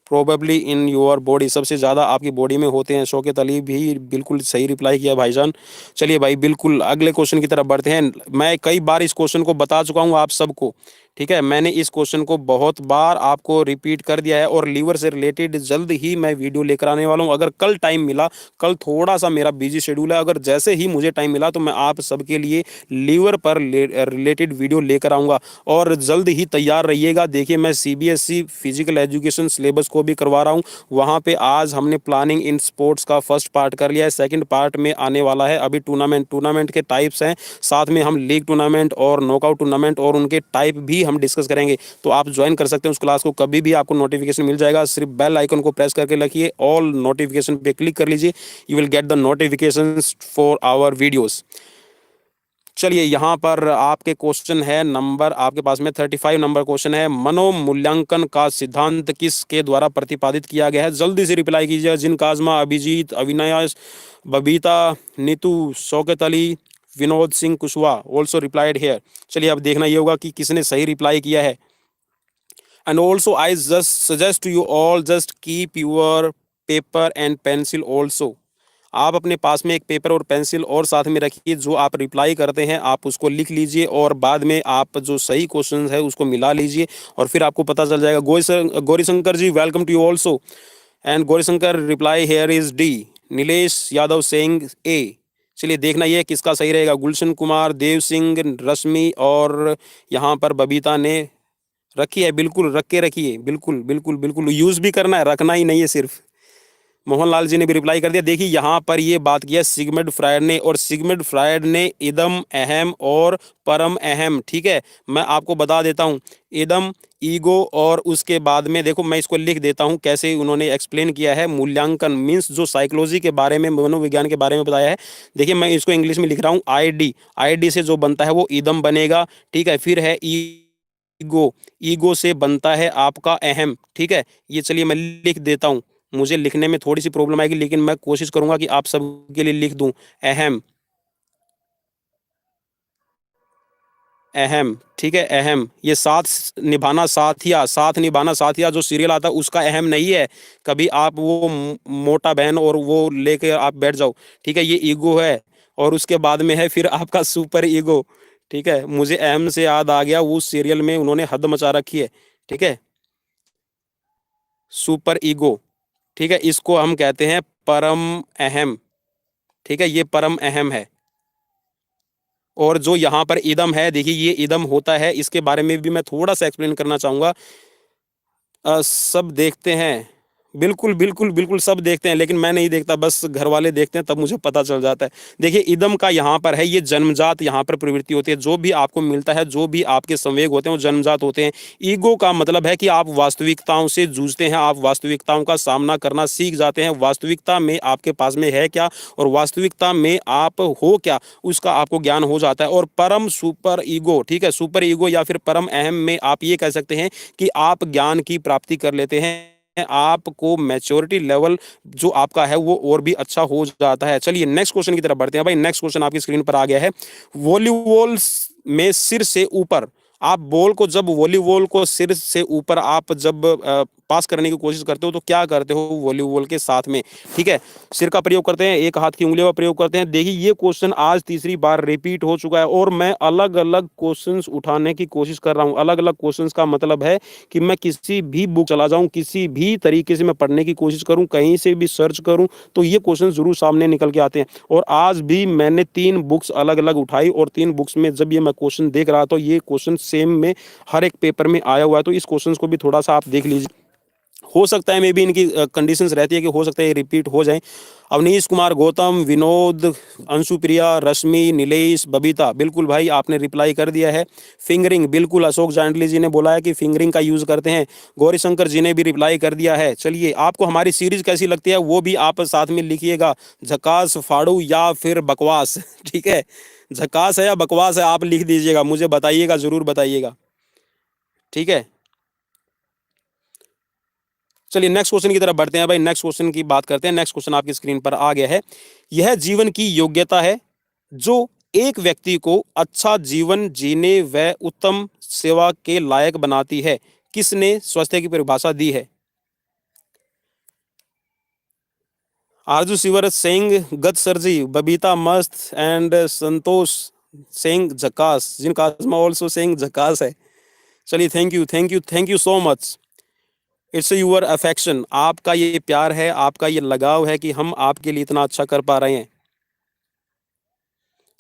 probably in your body, सबसे ज़्यादा आपकी बॉडी में होते हैं। शौकत अली भी बिल्कुल सही रिप्लाई किया भाईजान। चलिए भाई, बिल्कुल अगले क्वेश्चन की तरफ बढ़ते हैं। मैं कई बार इस क्वेश्चन को बता चुका हूँ आप सबको, ठीक है, मैंने इस क्वेश्चन को बहुत बार आपको रिपीट कर दिया है और लीवर से रिलेटेड जल्द ही मैं वीडियो लेकर आने वाला हूं। अगर कल टाइम मिला, कल थोड़ा सा मेरा बिजी शेड्यूल है, अगर जैसे ही मुझे टाइम मिला तो मैं आप सबके लिए लीवर पर रिलेटेड वीडियो लेकर आऊंगा। और जल्द ही तैयार रहिएगा। देखिए, मैं सीबीएसई फिजिकल एजुकेशन सिलेबस को भी करवा रहा हूँ। वहाँ पे आज हमने प्लानिंग इन स्पोर्ट्स का फर्स्ट पार्ट कर लिया है, सेकंड पार्ट में आने वाला है। अभी टूर्नामेंट के टाइप्स हैं, साथ में हम लीग टूर्नामेंट और नॉकआउट टूर्नामेंट और उनके टाइप भी हम डिस्कस करेंगे। तो आप ज्वाइन कर सकते हैं उस क्लास को, कभी भी आपको नोटिफिकेशन मिल जाएगा। सिर्फ बेल आइकन को प्रेस करके रखिए, ऑल नोटिफिकेशन पे क्लिक कर लीजिए, you will get the notification for our videos. चलिए, यहाँ पर आपके क्वेश्चन है नंबर, आपके पास में 35 नंबर क्वेश्चन है। मनोमूल्यांकन का सिद्धांत किसके द्वारा प्रतिपादित किया गया है? जल्दी से रिप्लाई कीजिए। जिन काजमा, Abhijit, Avinash, Babita, Neetu, Shaukat Ali, Vinod Singh Kushwaha also replied here. चलिए, अब देखना ये होगा कि किसने सही रिप्लाई किया है। And also I just suggest to you all, just keep your paper and pencil also. आप अपने पास में एक पेपर और पेंसिल और साथ में रखिए। जो आप रिप्लाई करते हैं आप उसको लिख लीजिए और बाद में आप जो सही क्वेश्चन है उसको मिला लीजिए और फिर आपको पता चल जाएगा। Gaurishankar ji, welcome to you also. And Gaurishankar reply here is D. Nilesh Yadav saying A. चलिए, देखना ये किसका सही रहेगा। गुलशन कुमार, देव सिंह, रश्मि और यहाँ पर बबीता ने रखी है। बिल्कुल रख के रखिए, बिल्कुल बिल्कुल बिल्कुल यूज भी करना है, रखना ही नहीं है सिर्फ। मोहनलाल जी ने भी रिप्लाई कर दिया। देखिए, यहाँ पर ये बात किया सिगमंड फ्रायड ने, और सिगमंड फ्रायड ने इदम अहम और परम अहम, ठीक है, मैं आपको बता देता हूँ। इदम, ईगो, और उसके बाद में देखो मैं इसको लिख देता हूँ कैसे उन्होंने एक्सप्लेन किया है। मूल्यांकन मीन्स जो साइकोलॉजी के बारे में, मनोविज्ञान के बारे में बताया है। देखिए, मैं इसको इंग्लिश में लिख रहा हूँ। आई डी से जो बनता है वो इदम बनेगा, ठीक है। फिर है ईगो, ईगो से बनता है आपका अहम, ठीक है। ये चलिए मैं लिख देता हूँ, मुझे लिखने में थोड़ी सी प्रॉब्लम आएगी लेकिन मैं कोशिश करूंगा कि आप सबके लिए लिख दूं। अहम, अहम, ठीक है, अहम। ये साथ निभाना साथिया, साथ निभाना साथिया जो सीरियल आता है उसका अहम नहीं है। कभी आप वो मोटा बहन और वो लेके आप बैठ जाओ, ठीक है। ये ईगो है और उसके बाद में है फिर आपका सुपर ईगो, ठीक है। मुझे अहम से याद आ गया, वो सीरियल में उन्होंने हद मचा रखी है, ठीक है। सुपर ईगो, ठीक है, इसको हम कहते हैं परम अहम, ठीक है, ये परम अहम है। और जो यहाँ पर इदम है, देखिए ये इदम होता है, इसके बारे में भी मैं थोड़ा सा एक्सप्लेन करना चाहूंगा। सब देखते हैं, बिल्कुल बिल्कुल बिल्कुल सब देखते हैं, लेकिन मैं नहीं देखता, बस घर वाले देखते हैं तब मुझे पता चल जाता है। देखिए, इदम का यहाँ पर है, ये जन्मजात यहाँ पर प्रवृत्ति होती है। जो भी आपको मिलता है, जो भी आपके संवेग होते हैं वो जन्मजात होते हैं। ईगो का मतलब है कि आप वास्तविकताओं से जूझते हैं, आप वास्तविकताओं का सामना करना सीख जाते हैं। वास्तविकता में आपके पास में है क्या और वास्तविकता में आप हो क्या, उसका आपको ज्ञान हो जाता है। और परम सुपर ईगो, ठीक है, सुपर ईगो या फिर परम अहम में आप ये कह सकते हैं कि आप ज्ञान की प्राप्ति कर लेते हैं, आपको मैच्योरिटी लेवल जो आपका है वो और भी अच्छा हो जाता है। चलिए नेक्स्ट क्वेश्चन की तरफ बढ़ते हैं भाई। नेक्स्ट क्वेश्चन आपकी स्क्रीन पर आ गया है। वॉलीबॉल में सिर से ऊपर, आप बॉल को जब वॉलीबॉल को सिर से ऊपर आप जब पास करने की कोशिश करते हो तो क्या करते हो वॉलीबॉल के साथ में, ठीक है। सिर का प्रयोग करते हैं, एक हाथ की उंगलियों का प्रयोग करते हैं। देखिए, ये क्वेश्चन आज तीसरी बार रिपीट हो चुका है और मैं अलग अलग क्वेश्चंस उठाने की कोशिश कर रहा हूँ। अलग अलग क्वेश्चंस का मतलब है कि मैं किसी भी बुक चला जाऊँ, किसी भी तरीके से मैं पढ़ने की कोशिश करूँ, कहीं से भी सर्च करूँ तो ये क्वेश्चन जरूर सामने निकल के आते हैं। और आज भी मैंने 3 बुक्स अलग अलग उठाई और 3 बुक्स में जब ये मैं क्वेश्चन देख रहा तो ये क्वेश्चन सेम में हर एक पेपर में आया हुआ है। तो इस क्वेश्चन को भी थोड़ा सा आप देख लीजिए, हो सकता है मे भी इनकी कंडीशंस रहती है कि हो सकता है ये रिपीट हो जाए। अवनीश कुमार, गौतम, विनोद, अंशुप्रिया, रश्मि, नीलेश, बबीता, बिल्कुल भाई आपने रिप्लाई कर दिया है। फिंगरिंग, बिल्कुल अशोक जांडली जी ने बोला है कि फिंगरिंग का यूज करते हैं। गौरीशंकर जी ने भी रिप्लाई कर दिया है। चलिए, आपको हमारी सीरीज कैसी लगती है वो भी आप साथ में लिखिएगा। झकास, फाड़ू या फिर बकवास, ठीक है, झकास है या बकवास है आप लिख दीजिएगा, मुझे बताइएगा, जरूर बताइएगा, ठीक है। चलिए नेक्स्ट क्वेश्चन की तरफ बढ़ते हैं भाई। नेक्स्ट क्वेश्चन की बात करते हैं। नेक्स्ट क्वेश्चन आपकी स्क्रीन पर आ गया है। यह जीवन की योग्यता है जो एक व्यक्ति को अच्छा जीवन जीने व उत्तम सेवा के लायक बनाती है। किसने स्वास्थ्य की परिभाषा दी है? आरजू सिवर सिंह, गत सरजी, बबीता मस्त एंड संतोष सिंह झकास, जिनका ऑल्सो सिंह झकास है। चलिए, thank you so much. It's your affection, आपका ये प्यार है, आपका ये लगाव है कि हम आपके लिए इतना अच्छा कर पा रहे हैं।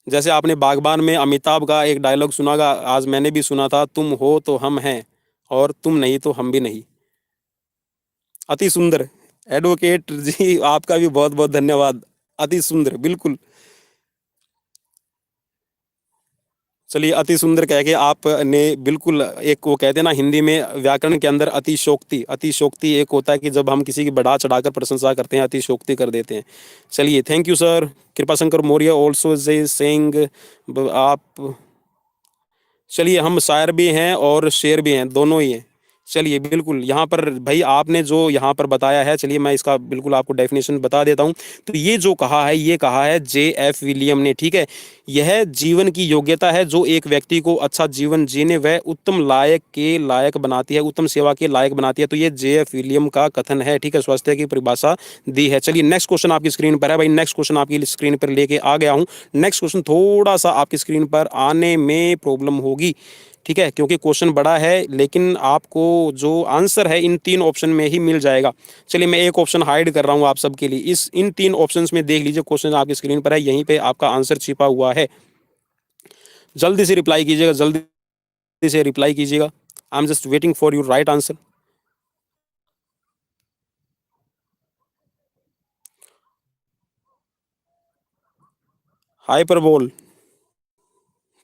जैसे आपने बागबान में अमिताभ का एक डायलॉग सुनागा, आज मैंने भी सुना था, तुम हो तो हम हैं और तुम नहीं तो हम भी नहीं। अति सुंदर। एडवोकेट जी, आपका भी बहुत बहुत धन्यवाद। अति सुंदर, बिल्कुल। चलिए, अति सुंदर कह के आपने बिल्कुल, एक वो कहते हैं ना हिंदी में व्याकरण के अंदर अतिशोक्ति, अतिशोक्ति एक होता है कि जब हम किसी की बढ़ा चढ़ाकर प्रशंसा करते हैं, अतिशोक्ति कर देते हैं। चलिए, थैंक यू सर। कृपा शंकर मौर्य ऑल्सो जे सेइंग, आप, चलिए, हम शायर भी हैं और शेर भी हैं, दोनों ही हैं। चलिए, बिल्कुल, यहाँ पर भाई आपने जो यहाँ पर बताया है, चलिए मैं इसका बिल्कुल आपको डेफिनेशन बता देता हूँ। तो ये जो कहा है, ये कहा है J.F. विलियम ने, ठीक है। यह जीवन की योग्यता है जो एक व्यक्ति को अच्छा जीवन जीने व उत्तम लायक के लायक बनाती है, उत्तम सेवा के लायक बनाती है। तो ये J.F. विलियम का कथन है, ठीक है, स्वास्थ्य की परिभाषा दी है। चलिए, नेक्स्ट क्वेश्चन आपकी स्क्रीन पर है भाई, नेक्स्ट क्वेश्चन आपकी स्क्रीन पर लेके आ गया हूँ। नेक्स्ट क्वेश्चन थोड़ा सा आपकी स्क्रीन पर आने में प्रॉब्लम होगी, ठीक है, क्योंकि क्वेश्चन बड़ा है, लेकिन आपको जो आंसर है इन तीन ऑप्शन में ही मिल जाएगा। चलिए, मैं एक ऑप्शन हाइड कर रहा हूँ आप सबके लिए, इस इन तीन ऑप्शंस में देख लीजिए, क्वेश्चन आपकी स्क्रीन पर है, यहीं पे आपका आंसर छिपा हुआ है। जल्दी से रिप्लाई कीजिएगा, जल्दी से रिप्लाई कीजिएगा। I am just waiting for your right answer. Hyperbole.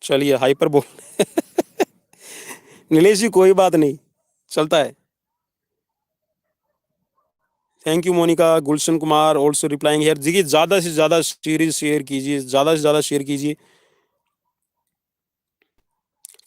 चलिए, हाइपरबोल। नीलेश जी, कोई बात नहीं, चलता है। Thank you Monika. Gulshan Kumar also replying here. जी, ज़्यादा से ज़्यादा सीरीज शेयर कीजिए, ज़्यादा से ज़्यादा शेयर कीजिए।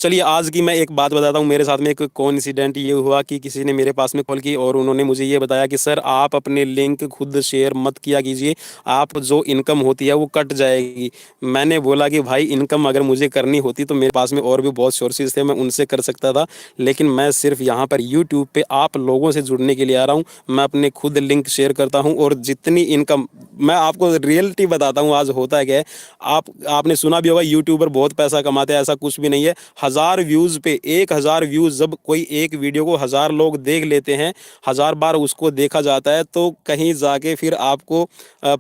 चलिए, आज की मैं एक बात बताता हूँ, मेरे साथ में एक कोइंसिडेंट ये हुआ कि किसी ने मेरे पास में कॉल की और उन्होंने मुझे ये बताया कि सर, आप अपने लिंक खुद शेयर मत किया कीजिए, आप जो इनकम होती है वो कट जाएगी। मैंने बोला कि भाई, इनकम अगर मुझे करनी होती तो मेरे पास में और भी बहुत सोर्सेज थे, मैं उनसे कर सकता था, लेकिन मैं सिर्फ यहाँ पर यूट्यूब पे आप लोगों से जुड़ने के लिए आ रहा हूँ। मैं अपने खुद लिंक शेयर करता हूँ और जितनी इनकम, मैं आपको रियलिटी बताता हूँ आज होता है क्या है। आपने सुना भी होगा यूट्यूबर बहुत पैसा कमाते हैं, ऐसा कुछ भी नहीं है। 1000 व्यूज़ पे, 1000 व्यूज़, जब कोई एक वीडियो को 1000 लोग देख लेते हैं, 1000 बार उसको देखा जाता है, तो कहीं जाके फिर आपको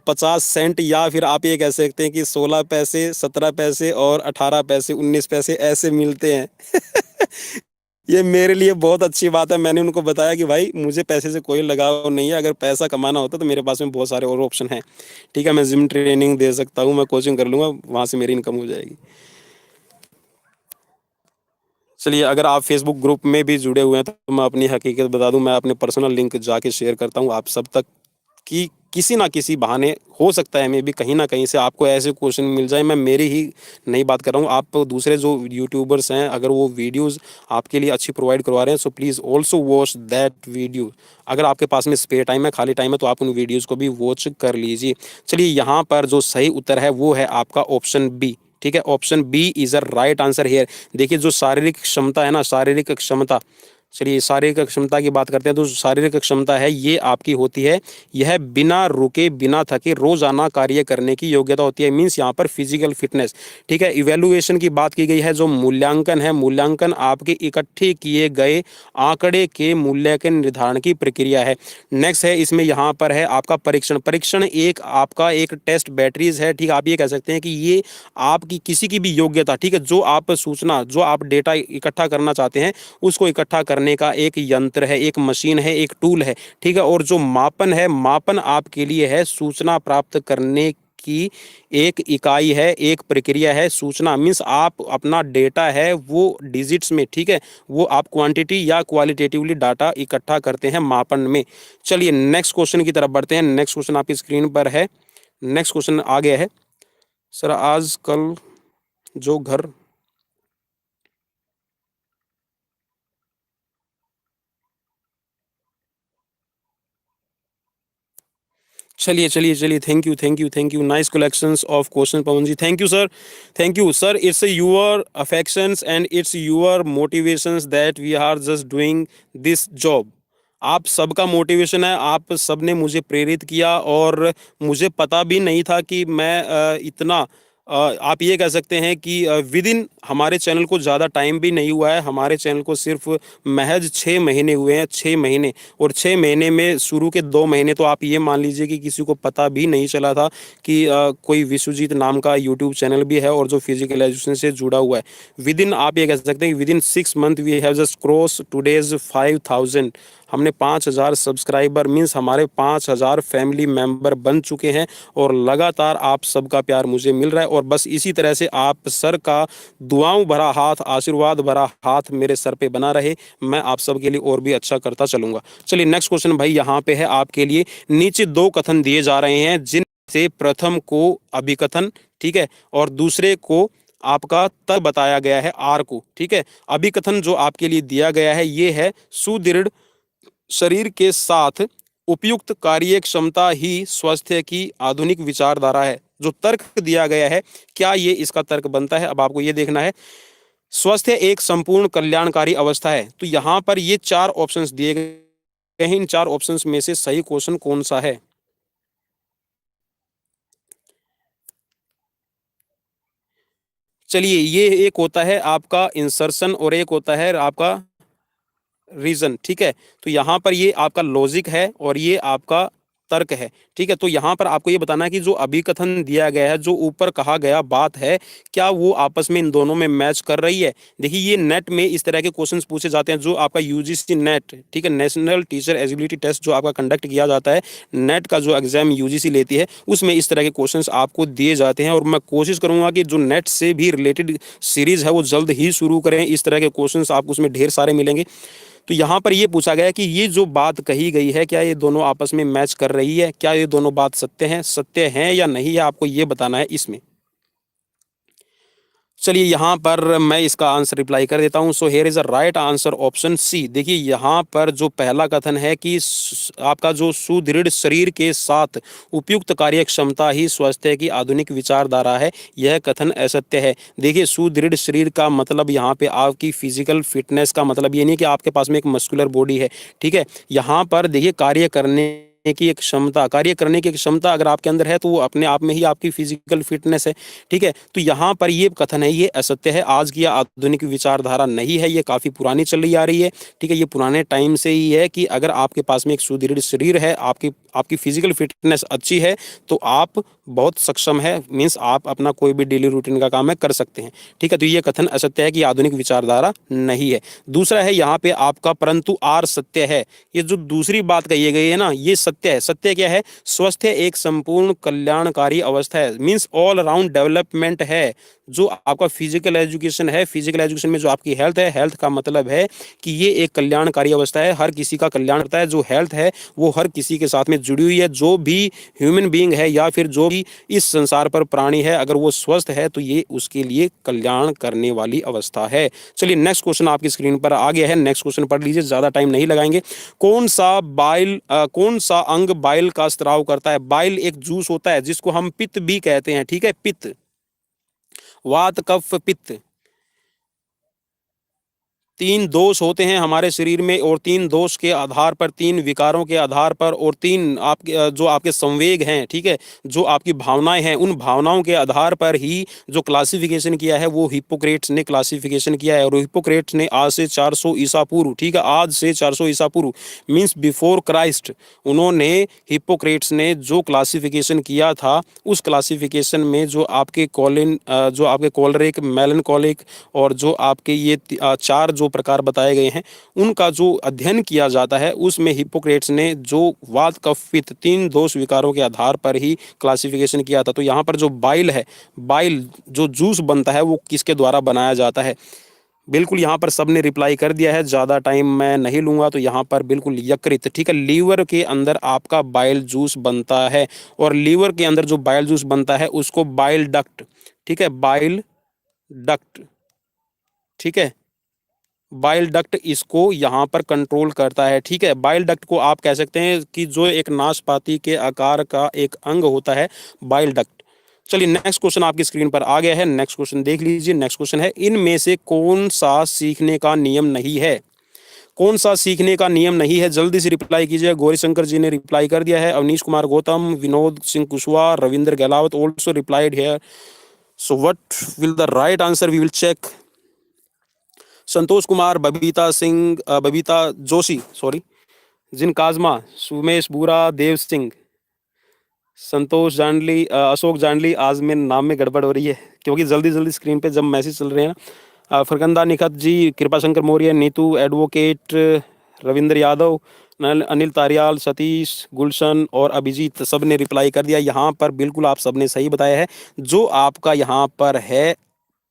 50 सेंट, या फिर आप ये कह सकते हैं कि 16 पैसे, 17 पैसे और 18 पैसे, 19 पैसे ऐसे मिलते हैं। ये मेरे लिए बहुत अच्छी बात है। मैंने उनको बताया कि भाई, मुझे पैसे से कोई लगाव नहीं है, अगर पैसा कमाना होता तो मेरे पास में बहुत सारे और ऑप्शन हैं, ठीक है। मैं जिम ट्रेनिंग दे सकता हूँ, मैं कोचिंग कर लूँगा, वहाँ से मेरी इनकम हो जाएगी। चलिए, अगर आप फेसबुक ग्रुप में भी जुड़े हुए हैं तो मैं अपनी हकीकत बता दूं, मैं अपने पर्सनल लिंक जाके शेयर करता हूं आप सब तक, कि किसी ना किसी बहाने हो सकता है मैं भी कहीं ना कहीं से आपको ऐसे क्वेश्चन मिल जाए। मैं मेरी ही नहीं बात कर रहा हूँ, आप दूसरे जो यूट्यूबर्स हैं, अगर वो वीडियोस आपके लिए अच्छी प्रोवाइड करवा रहे हैं, so please also watch that video. अगर आपके पास में स्पेयर टाइम है, खाली टाइम है, तो आप उन वीडियोज़ को भी वॉच कर लीजिए। चलिए, यहाँ पर जो सही उत्तर है वो है आपका ऑप्शन बी, ठीक है। Option B is a right answer here. देखिए, जो शारीरिक क्षमता है ना, शारीरिक क्षमता, चलिए शारीरिक क्षमता की बात करते हैं, तो शारीरिक क्षमता है ये आपकी होती है, यह बिना रुके बिना थके रोजाना कार्य करने की योग्यता होती है। मीन्स यहाँ पर फिजिकल फिटनेस, ठीक है। इवेल्युएशन की बात की गई है, जो मूल्यांकन है, मूल्यांकन आपके इकट्ठे किए गए आंकड़े के मूल्य के निर्धारण की प्रक्रिया है। नेक्स्ट है इसमें, यहाँ पर है आपका परीक्षण। परीक्षण एक आपका एक टेस्ट बैटरीज है, ठीक है। आप ये कह सकते हैं कि ये आपकी किसी की भी योग्यता, ठीक है, जो आप सूचना, जो आप डेटा इकट्ठा करना चाहते हैं, उसको इकट्ठा करने का एक यंत्र है, एक मशीन है, एक टूल है, ठीक है। और जो मापन है, मापन आपके लिए है सूचना प्राप्त करने की एक इकाई है, एक प्रक्रिया है। सूचना मीन्स आप अपना डेटा है वो डिजिट्स में, ठीक है, वो आप क्वांटिटी या क्वालिटेटिवली डाटा इकट्ठा करते हैं मापन में। चलिए, नेक्स्ट क्वेश्चन की तरफ बढ़ते हैं। नेक्स्ट क्वेश्चन आपकी स्क्रीन पर है। नेक्स्ट क्वेश्चन आ गया है। सर, आजकल जो घर, चलिए, thank you, nice collections of question Pawan ji, thank you sir. It's your affections and it's your motivations that we are just doing this job. आप सबका मोटिवेशन है, आप सब ने मुझे प्रेरित किया, और मुझे पता भी नहीं था कि मैं इतना आप ये कह सकते हैं कि विद इन हमारे चैनल को ज़्यादा टाइम भी नहीं हुआ है, हमारे चैनल को सिर्फ महज 6 महीने हुए हैं, 6 महीने। और 6 महीने में शुरू के 2 महीने तो आप ये मान लीजिए कि किसी को पता भी नहीं चला था कि कोई विश्वजीत नाम का यूट्यूब चैनल भी है और जो फिजिकल एजुकेशन से जुड़ा हुआ है। विद इन आप ये कह सकते हैं within 6 month we have just cross today's 5000। हमने 5000 सब्सक्राइबर मीन्स हमारे 5000 फैमिली मेंबर बन चुके हैं और लगातार आप सबका प्यार मुझे मिल रहा है। और बस इसी तरह से आप सर का दुआओं भरा हाथ, आशीर्वाद भरा हाथ मेरे सर पे बना रहे, मैं आप सब के लिए और भी अच्छा करता चलूंगा। चलिए नेक्स्ट क्वेश्चन भाई यहाँ पे है आपके लिए। नीचे 2 कथन दिए जा रहे हैं जिनसे प्रथम को अभिकथन, ठीक है, और दूसरे को आपका तर्क बताया गया है आर को, ठीक है। अभिकथन जो आपके लिए दिया गया है ये है सुदृढ़ शरीर के साथ उपयुक्त कार्य क्षमता ही स्वास्थ्य की आधुनिक विचारधारा है। जो तर्क दिया गया है क्या ये इसका तर्क बनता है, अब आपको ये देखना है। स्वास्थ्य एक संपूर्ण कल्याणकारी अवस्था है, तो यहाँ पर ये 4 ऑप्शंस दिए गए हैं। इन 4 ऑप्शंस में से सही क्वेश्चन कौन सा है? चलिए, ये एक होता है आपका इंसर्शन और एक होता है आपका रीजन, ठीक है। तो यहाँ पर ये आपका लॉजिक है और ये आपका तर्क है, ठीक है। तो यहाँ पर आपको ये बताना है कि जो अभिकथन दिया गया है, जो ऊपर कहा गया बात है, क्या वो आपस में इन दोनों में मैच कर रही है। देखिए ये नेट में इस तरह के क्वेश्चंस पूछे जाते हैं, जो आपका यूजीसी नेट, ठीक है, नेशनल टीचर एलिजिबिलिटी टेस्ट जो आपका कंडक्ट किया जाता है, नेट का जो एग्जाम यूजीसी लेती है, उसमें इस तरह के क्वेश्चंस आपको दिए जाते हैं। और मैं कोशिश करूंगा कि जो नेट से भी रिलेटेड सीरीज है वो जल्द ही शुरू करें। इस तरह के क्वेश्चंस आपको उसमें ढेर सारे मिलेंगे। तो यहाँ पर ये पूछा गया कि ये जो बात कही गई है क्या ये दोनों आपस में मैच कर रही है, क्या ये दोनों बात सत्य हैं या नहीं है, आपको ये बताना है इसमें। चलिए यहाँ पर मैं इसका आंसर रिप्लाई कर देता हूँ। So here is a right answer option C. देखिए यहाँ पर जो पहला कथन है कि आपका जो सुदृढ़ शरीर के साथ उपयुक्त कार्य क्षमता ही स्वास्थ्य की आधुनिक विचारधारा है, यह कथन असत्य है। देखिए सुदृढ़ शरीर का मतलब यहाँ पे आपकी फिजिकल फिटनेस का मतलब ये नहीं कि आपके पास में एक मस्कुलर बॉडी है, ठीक है। यहाँ पर देखिए कार्य करने की एक क्षमता, कार्य करने की एक क्षमता अगर आपके अंदर है तो वो अपने आप में ही आपकी फिजिकल फिटनेस है, ठीक है। तो यहाँ पर ये कथन है ये असत्य है, आज की आधुनिक विचारधारा नहीं है, ये काफ़ी पुरानी चली आ रही है, ठीक है। ये पुराने टाइम से ही है कि अगर आपके पास में एक सुदृढ़ शरीर है, आपकी आपकी फिजिकल फिटनेस अच्छी है, तो आप बहुत सक्षम है, मीन्स आप अपना कोई भी डेली रूटीन का काम है कर सकते हैं, ठीक है। तो ये कथन असत्य है कि आधुनिक विचारधारा नहीं है। दूसरा है यहाँ पे आपका परंतु आर सत्य है। ये जो दूसरी बात कही गई है ना, ये सत्य है। सत्य क्या है? स्वस्थ एक संपूर्ण कल्याणकारी अवस्था है, मीन्स ऑल अराउंड डेवलपमेंट है। जो आपका फिजिकल एजुकेशन है, फिजिकल एजुकेशन में जो आपकी हेल्थ है, हेल्थ का मतलब है कि ये एक कल्याणकारी अवस्था है, हर किसी का कल्याण करता है। जो हेल्थ है वो हर किसी के साथ में जुड़ी हुई है। जो भी ह्यूमन बीइंग है या फिर जो भी इस संसार पर प्राणी है, अगर वो स्वस्थ है तो ये उसके लिए कल्याण करने वाली अवस्था है। चलिए नेक्स्ट क्वेश्चन आपकी स्क्रीन पर आ गया है, नेक्स्ट क्वेश्चन पढ़ लीजिए, ज्यादा टाइम नहीं लगाएंगे। कौन सा अंग बाइल का स्त्राव करता है? बाइल एक जूस होता है जिसको हम पित्त भी कहते हैं, ठीक है। पित्त, वात, कफ, पित्त, 3 दोष होते हैं हमारे शरीर में और 3 दोष के आधार पर, 3 विकारों के आधार पर और 3 आपके जो आपके संवेग हैं, ठीक है, जो आपकी भावनाएं हैं, उन भावनाओं के आधार पर ही जो क्लासिफिकेशन किया है वो हिप्पोक्रेट्स ने क्लासिफिकेशन किया है। और हिप्पोक्रेट्स ने आज से 400 ईसा पूर्व, ठीक है, आज से 400 ईसा पूर्व मीन्स बिफोर क्राइस्ट, उन्होंने हिप्पोक्रेट्स ने जो क्लासिफिकेशन किया था, उस क्लासिफिकेशन में जो आपके जो आपके कॉलरिक, मेलनकॉलिक और जो आपके ये 4 जो प्रकार बताए गए हैं, उनका जो अध्ययन किया जाता है, उसमें हिप्पोक्रेट्स ने जो वात, कफ, पित्त 3 दोष विकारों के आधार पर ही क्लासिफिकेशन किया था। तो यहाँ पर जो बाइल है, बाइल जो जूस बनता है वो किसके द्वारा बनाया जाता है? बिल्कुल यहाँ पर सबने रिप्लाई कर दिया है, ज़्यादा टाइम मैं नहीं लूँगा। तो यहाँ पर बिल्कुल यकृत, ठीक है, लीवर के अंदर आपका बाइल जूस बनता है और लीवर के अंदर जो बाइल जूस बनता है उसको बाइल डक्ट, ठीक है, बाइल डक्ट, ठीक है, बाइल डक्ट इसको यहाँ पर कंट्रोल करता है, ठीक है। बाइल डक्ट को आप कह सकते हैं कि जो एक नाशपाती के आकार का एक अंग होता है, बाइल डक्ट। चलिए नेक्स्ट क्वेश्चन आपकी स्क्रीन पर आ गया है, नेक्स्ट क्वेश्चन देख लीजिए। नेक्स्ट क्वेश्चन है, इनमें से कौन सा सीखने का नियम नहीं है? कौन सा सीखने का नियम नहीं है? जल्दी से रिप्लाई कीजिए। गौरीशंकर जी ने रिप्लाई कर दिया है, Avnish Kumar Gautam, Vinod Singh Kushwaha, Ravindra Gahlawat also replied here. So what will the right answer? We will check. Santosh Kumar, Babita Singh, Babita Joshi, sorry, जिन काजमा, सुमेश बुरा, देव सिंह, संतोष जांडली, अशोक जांडली। आज मेरे नाम में गड़बड़ हो रही है क्योंकि जल्दी जल्दी स्क्रीन पे जब मैसेज चल रहे हैं ना। फरगंदा निखत जी, कृपाशंकर मौर्य, नीतू एडवोकेट, रविंद्र यादव, अनिल तारियाल, सतीश, गुलशन और अभिजीत, सब ने रिप्लाई कर दिया। यहाँ पर बिल्कुल आप सबने सही बताया है। जो आपका यहाँ पर है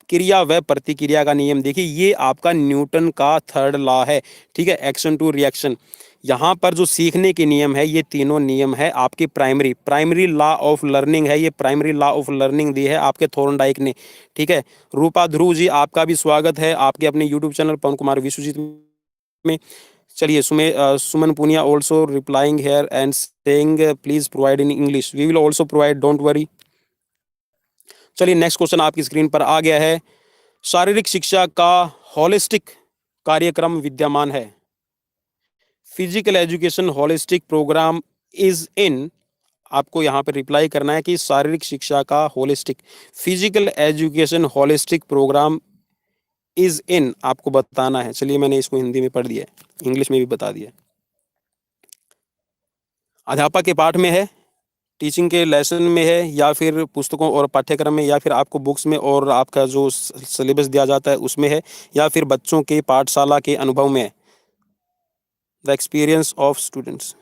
क्रिया व प्रतिक्रिया का नियम, देखिए ये आपका न्यूटन का थर्ड लॉ है, ठीक है, एक्शन टू रिएक्शन। यहाँ पर जो सीखने के नियम है, ये तीनों नियम है आपके प्राइमरी लॉ ऑफ लर्निंग है, ये प्राइमरी लॉ ऑफ लर्निंग दी है आपके थॉर्नडाइक ने, ठीक है। रूपा ध्रुव जी, आपका भी स्वागत है आपके अपने यूट्यूब चैनल पवन कुमार विश्वजीत में। चलिए, Suman Punia also replying here and saying please provide in English. We will also provide, don't worry. चलिए, नेक्स्ट क्वेश्चन आपकी स्क्रीन पर आ गया है। शारीरिक शिक्षा का होलिस्टिक कार्यक्रम विद्यमान है। Physical education holistic program is in, आपको यहाँ पर रिप्लाई करना है कि शारीरिक शिक्षा का holistic, physical education holistic program is in, आपको बताना है। चलिए, मैंने इसको हिंदी में पढ़ दिया है, इंग्लिश में भी बता दिया। अध्यापक के पाठ में है, टीचिंग के लेसन में है, या फिर पुस्तकों और पाठ्यक्रम में, या फिर आपको बुक्स में और आपका जो सिलेबस दिया जाता है उसमें है, या फिर बच्चों के पाठशाला के अनुभव में है। The experience of students.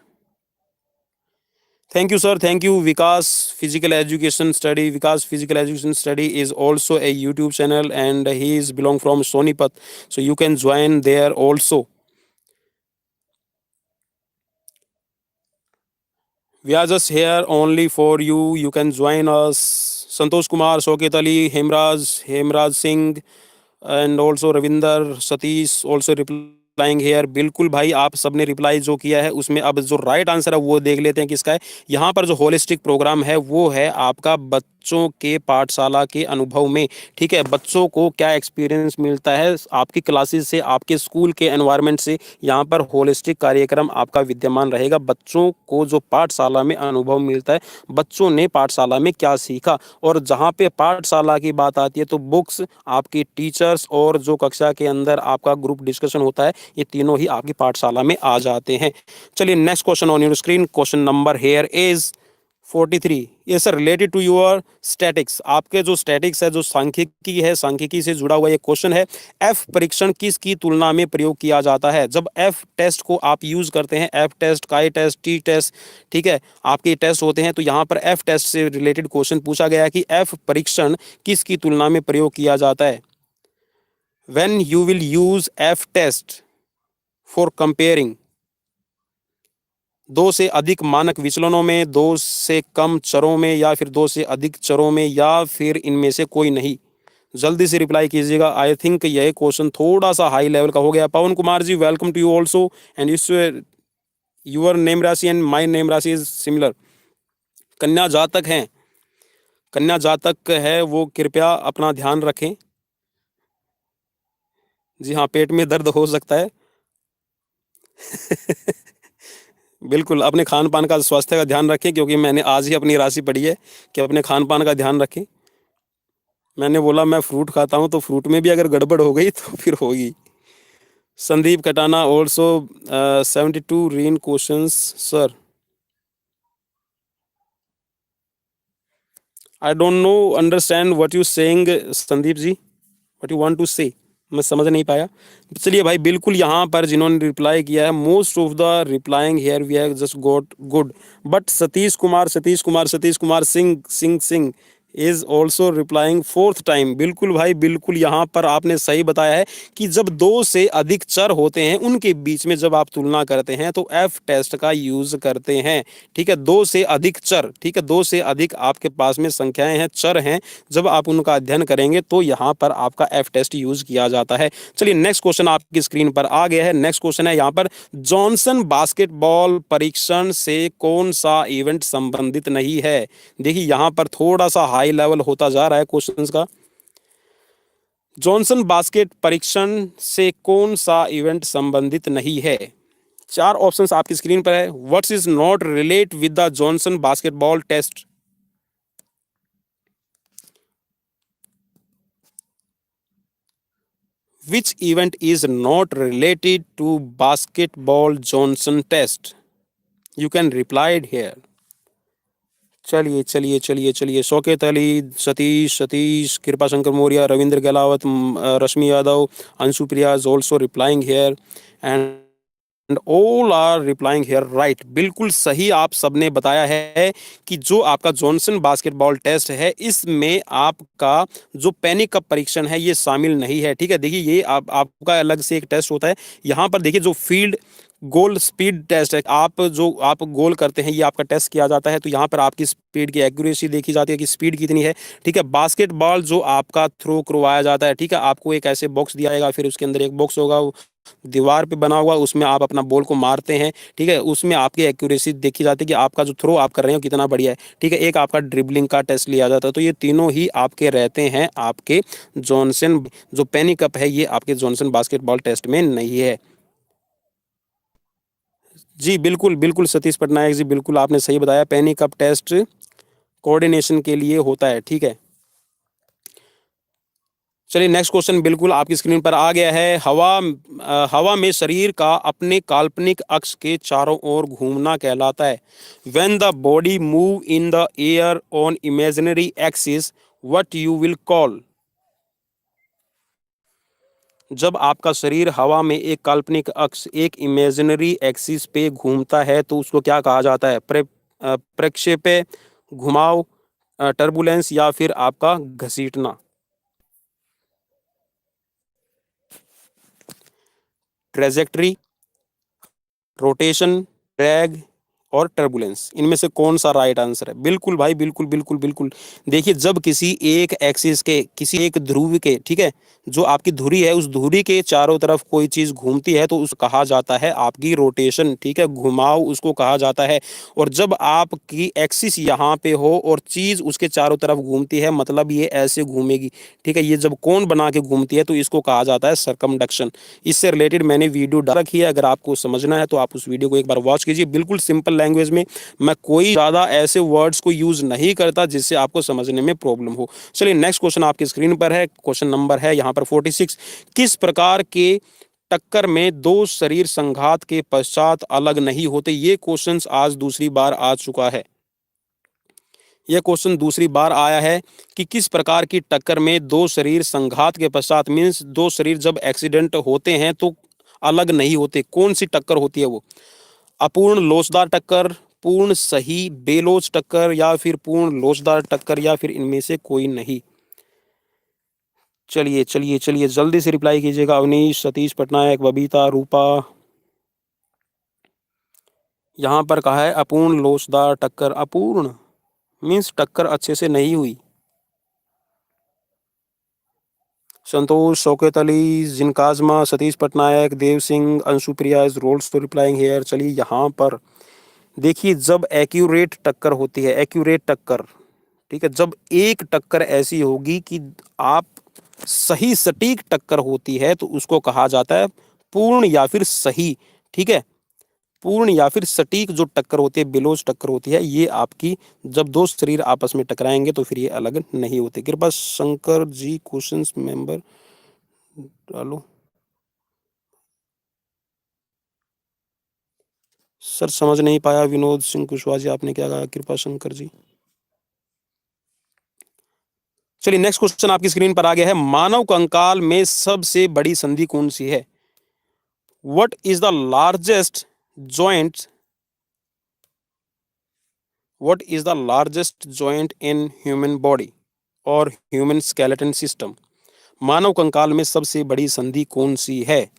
Thank you sir, thank you. Vikas physical education study, Vikas physical education study is also a YouTube channel and he is belong from Sonipat, so you can join there also. We are just here only for you, you can join us. Santosh Kumar, Shaukat Ali, Hemraj Singh and also Ravinder, Satish also replying here. बिल्कुल भाई, आप सबने reply जो किया है उसमें अब जो राइट आंसर है वो देख लेते हैं किसका है। यहाँ पर जो होलिस्टिक प्रोग्राम है वो है आपका बच्चों के पाठशाला के अनुभव में, ठीक है। बच्चों को क्या एक्सपीरियंस मिलता है आपकी क्लासेस से, आपके स्कूल के एनवायरनमेंट से, यहाँ पर होलिस्टिक कार्यक्रम आपका विद्यमान रहेगा। बच्चों को जो पाठशाला में अनुभव मिलता है, बच्चों ने पाठशाला में क्या सीखा, और जहाँ पे पाठशाला की बात आती है तो बुक्स, आपकी टीचर्स और जो कक्षा के अंदर आपका ग्रुप डिस्कशन होता है, ये तीनों ही आपकी पाठशाला में आ जाते हैं। चलिए, next question on your screen, question number here is 43। ये sir related to your statics, आपके जो स्टैटिक्स है, जो सांख्यिकी है, सांख्यिकी से जुड़ा हुआ ये क्वेश्चन है। एफ परीक्षण किसकी तुलना में प्रयोग किया जाता है? जब एफ टेस्ट को आप यूज करते हैं, एफ टेस्ट, काई टेस्ट, टी टेस्ट, ठीक है, आपके टेस्ट होते हैं, तो यहाँ पर एफ टेस्ट से रिलेटेड क्वेश्चन पूछा गया है कि एफ परीक्षण किसकी तुलना में प्रयोग किया जाता है। When you will use F test for comparing दो से अधिक मानक विचलनों में, दो से कम चरों में, या फिर दो से अधिक चरों में, या फिर इनमें से कोई नहीं। जल्दी से रिप्लाई कीजिएगा। आई थिंक यह क्वेश्चन थोड़ा सा हाई लेवल का हो गया। Pawan Kumar ji, welcome to you also, and your name rashi and my name rashi is similar. कन्या जातक हैं, कन्या जातक है वो कृपया अपना ध्यान रखें। जी हाँ, पेट में दर्द हो सकता है। बिल्कुल, अपने खान पान का, स्वास्थ्य का ध्यान रखें, क्योंकि मैंने आज ही अपनी राशि पढ़ी है कि अपने खान पान का ध्यान रखें। मैंने बोला मैं फ्रूट खाता हूँ, तो फ्रूट में भी अगर गड़बड़ हो गई तो फिर होगी। संदीप कटाना ऑल्सो 72 रीन questions sir. I don't know understand what you saying Sandeep ji, what you want to say, मैं समझ नहीं पाया। चलिए भाई, बिल्कुल यहाँ पर जिन्होंने रिप्लाई किया है, most of the replying here we have just got good, but Satish Kumar Singh is also replying fourth time. बिल्कुल भाई, बिल्कुल यहाँ पर आपने सही बताया है कि जब दो से अधिक चर होते हैं उनके बीच में जब आप तुलना करते हैं तो एफ टेस्ट का यूज करते हैं, ठीक है। दो से अधिक चर, ठीक है, दो से अधिक आपके पास में संख्याएं हैं, चर हैं, जब आप उनका अध्ययन करेंगे तो यहाँ पर आपका एफ टेस्ट यूज किया जाता है। चलिए, नेक्स्ट क्वेश्चन आपकी स्क्रीन पर आ गया है। नेक्स्ट क्वेश्चन है यहाँ पर, जॉनसन बास्केटबॉल परीक्षण से कौन सा इवेंट संबंधित नहीं है? देखिए, यहाँ पर थोड़ा सा हाई लेवल होता जा रहा है क्वेश्चंस का। जॉनसन बास्केट परीक्षण से कौन सा इवेंट संबंधित नहीं है? चार ऑप्शंस आपकी स्क्रीन पर है। What is not relate with the Johnson basketball test? Which event is not related to basketball Johnson test? You can reply it here. चलिए चलिए चलिए चलिए, Shaukat Ali, Satish Satish, Kripa Shankar Maurya, Ravindra Gahlawat, Rashmi Yadav, Anshu Priya is also replying here and all are replying here right. बिल्कुल सही आप सबने बताया है कि जो आपका जॉनसन बास्केटबॉल टेस्ट है इसमें आपका जो पैनिक कप परीक्षण है ये शामिल नहीं है। ठीक है, देखिए ये आपका अलग से एक टेस्ट होता है। यहाँ पर देखिए जो फील्ड गोल स्पीड टेस्ट है, आप गोल करते हैं ये आपका टेस्ट किया जाता है, तो यहाँ पर आपकी स्पीड की एक्यूरेसी देखी जाती है कि स्पीड कितनी है। ठीक है, बास्केटबॉल जो आपका थ्रो करवाया जाता है, ठीक है, आपको एक ऐसे बॉक्स दिया जाएगा, फिर उसके अंदर एक बॉक्स होगा दीवार पे बना हुआ, उसमें आप अपना बॉल को मारते हैं। ठीक है, उसमें आपकी एक्यूरेसी देखी जाती है कि आपका जो थ्रो आप कर रहे हो कितना बढ़िया है। ठीक है, एक आपका ड्रिबलिंग का टेस्ट लिया जाता है। तो ये तीनों ही आपके रहते हैं आपके जॉनसन, जो पैनिक कप है ये आपके जॉनसन बास्केटबॉल टेस्ट में नहीं है। जी बिल्कुल बिल्कुल सतीश पटनायक जी, बिल्कुल आपने सही बताया, पैनिक कप टेस्ट कोऑर्डिनेशन के लिए होता है। ठीक है, चलिए नेक्स्ट क्वेश्चन बिल्कुल आपकी स्क्रीन पर आ गया है। हवा में शरीर का अपने काल्पनिक अक्ष के चारों ओर घूमना कहलाता है। When the body move in the air on imaginary axis, what you will call? जब आपका शरीर हवा में एक काल्पनिक अक्ष, एक इमेजिनरी एक्सिस पे घूमता है तो उसको क्या कहा जाता है? प्रक्षेपय, घुमाव, टर्बुलेंस या फिर आपका घसीटना? ट्रेजेक्टरी, रोटेशन, ड्रैग और टर्बुलेंस, इनमें से कौन सा राइट आंसर है? बिल्कुल भाई, बिल्कुल बिल्कुल बिल्कुल। देखिए जब किसी एक एक्सिस के, किसी एक ध्रुव के, ठीक है, जो आपकी धुरी है उस धुरी के चारों तरफ कोई चीज घूमती है तो उस कहा जाता है आपकी रोटेशन। ठीक है, घुमाव उसको कहा जाता है। और जब आपकी एक्सिस यहाँ पे हो और चीज उसके चारों तरफ घूमती है, मतलब ये ऐसे घूमेगी। ठीक है, ये जब कोण बना के घूमती है तो इसको कहा जाता है सर्कमडक्शन। इससे रिलेटेड मैंने वीडियो डाल रखी है, अगर आपको समझना है तो आप उस वीडियो को एक बार वॉच कीजिए। बिल्कुल सिंपल लैंग्वेज में, मैं कोई ज़्यादा ऐसे वर्ड्स को यूज़ नहीं करता जिससे आपको समझने में प्रॉब्लम हो। चलिए नेक्स्ट क्वेश्चन आपकी स्क्रीन पर है, क्वेश्चन नंबर है यहाँ पर 46। किस प्रकार के टक्कर में दो शरीर संघात के पश्चात अलग नहीं होते? ये क्वेश्चन आज दूसरी बार आ चुका है। यह क्वेश्चन दूसरी बार आया है कि किस प्रकार की टक्कर में दो शरीर संघात के पश्चात, मीन्स दो शरीर जब एक्सीडेंट होते हैं तो अलग नहीं होते। कौन सी टक्कर होती है वो? अपूर्ण लोचदार टक्कर, पूर्ण सही बेलोच टक्कर या फिर पूर्ण लोचदार टक्कर या फिर इनमें से कोई नहीं? चलिए चलिए चलिए जल्दी से रिप्लाई कीजिएगा। अवनीश, सतीश पटनायक, बबीता, रूपा। यहाँ पर कहा है अपूर्ण लोचदार टक्कर। अपूर्ण मीन्स टक्कर अच्छे से नहीं हुई। संतोष, शौकत अली, जिनकाजमा, Satish Patnaik, Dev Singh, Anshu Priya is rolls to replying here. चलिए यहाँ पर देखिए, जब एक्यूरेट टक्कर होती है, एक्यूरेट टक्कर, ठीक है, जब एक टक्कर ऐसी होगी कि आप सही सटीक टक्कर होती है तो उसको कहा जाता है पूर्ण या फिर सही। ठीक है, पूर्ण या फिर सटीक जो टक्कर होती है, बिलोज टक्कर होती है, ये आपकी जब दो शरीर आपस में टकराएंगे तो फिर ये अलग नहीं होते। कृपा शंकर जी क्वेश्चंस मेंबर डालो। सर समझ नहीं पाया। विनोद सिंह कुशवाहा जी, आपने क्या कहा? कृपा शंकर जी। चलिए नेक्स्ट क्वेश्चन आपकी स्क्रीन पर आ गया है। मानव कंकाल में सबसे बड़ी संधि कौन सी है? What is the largest joint, what is the largest joint in human body और ह्यूमन स्केलेटन सिस्टम? मानव कंकाल में सबसे बड़ी संधि कौन सी है?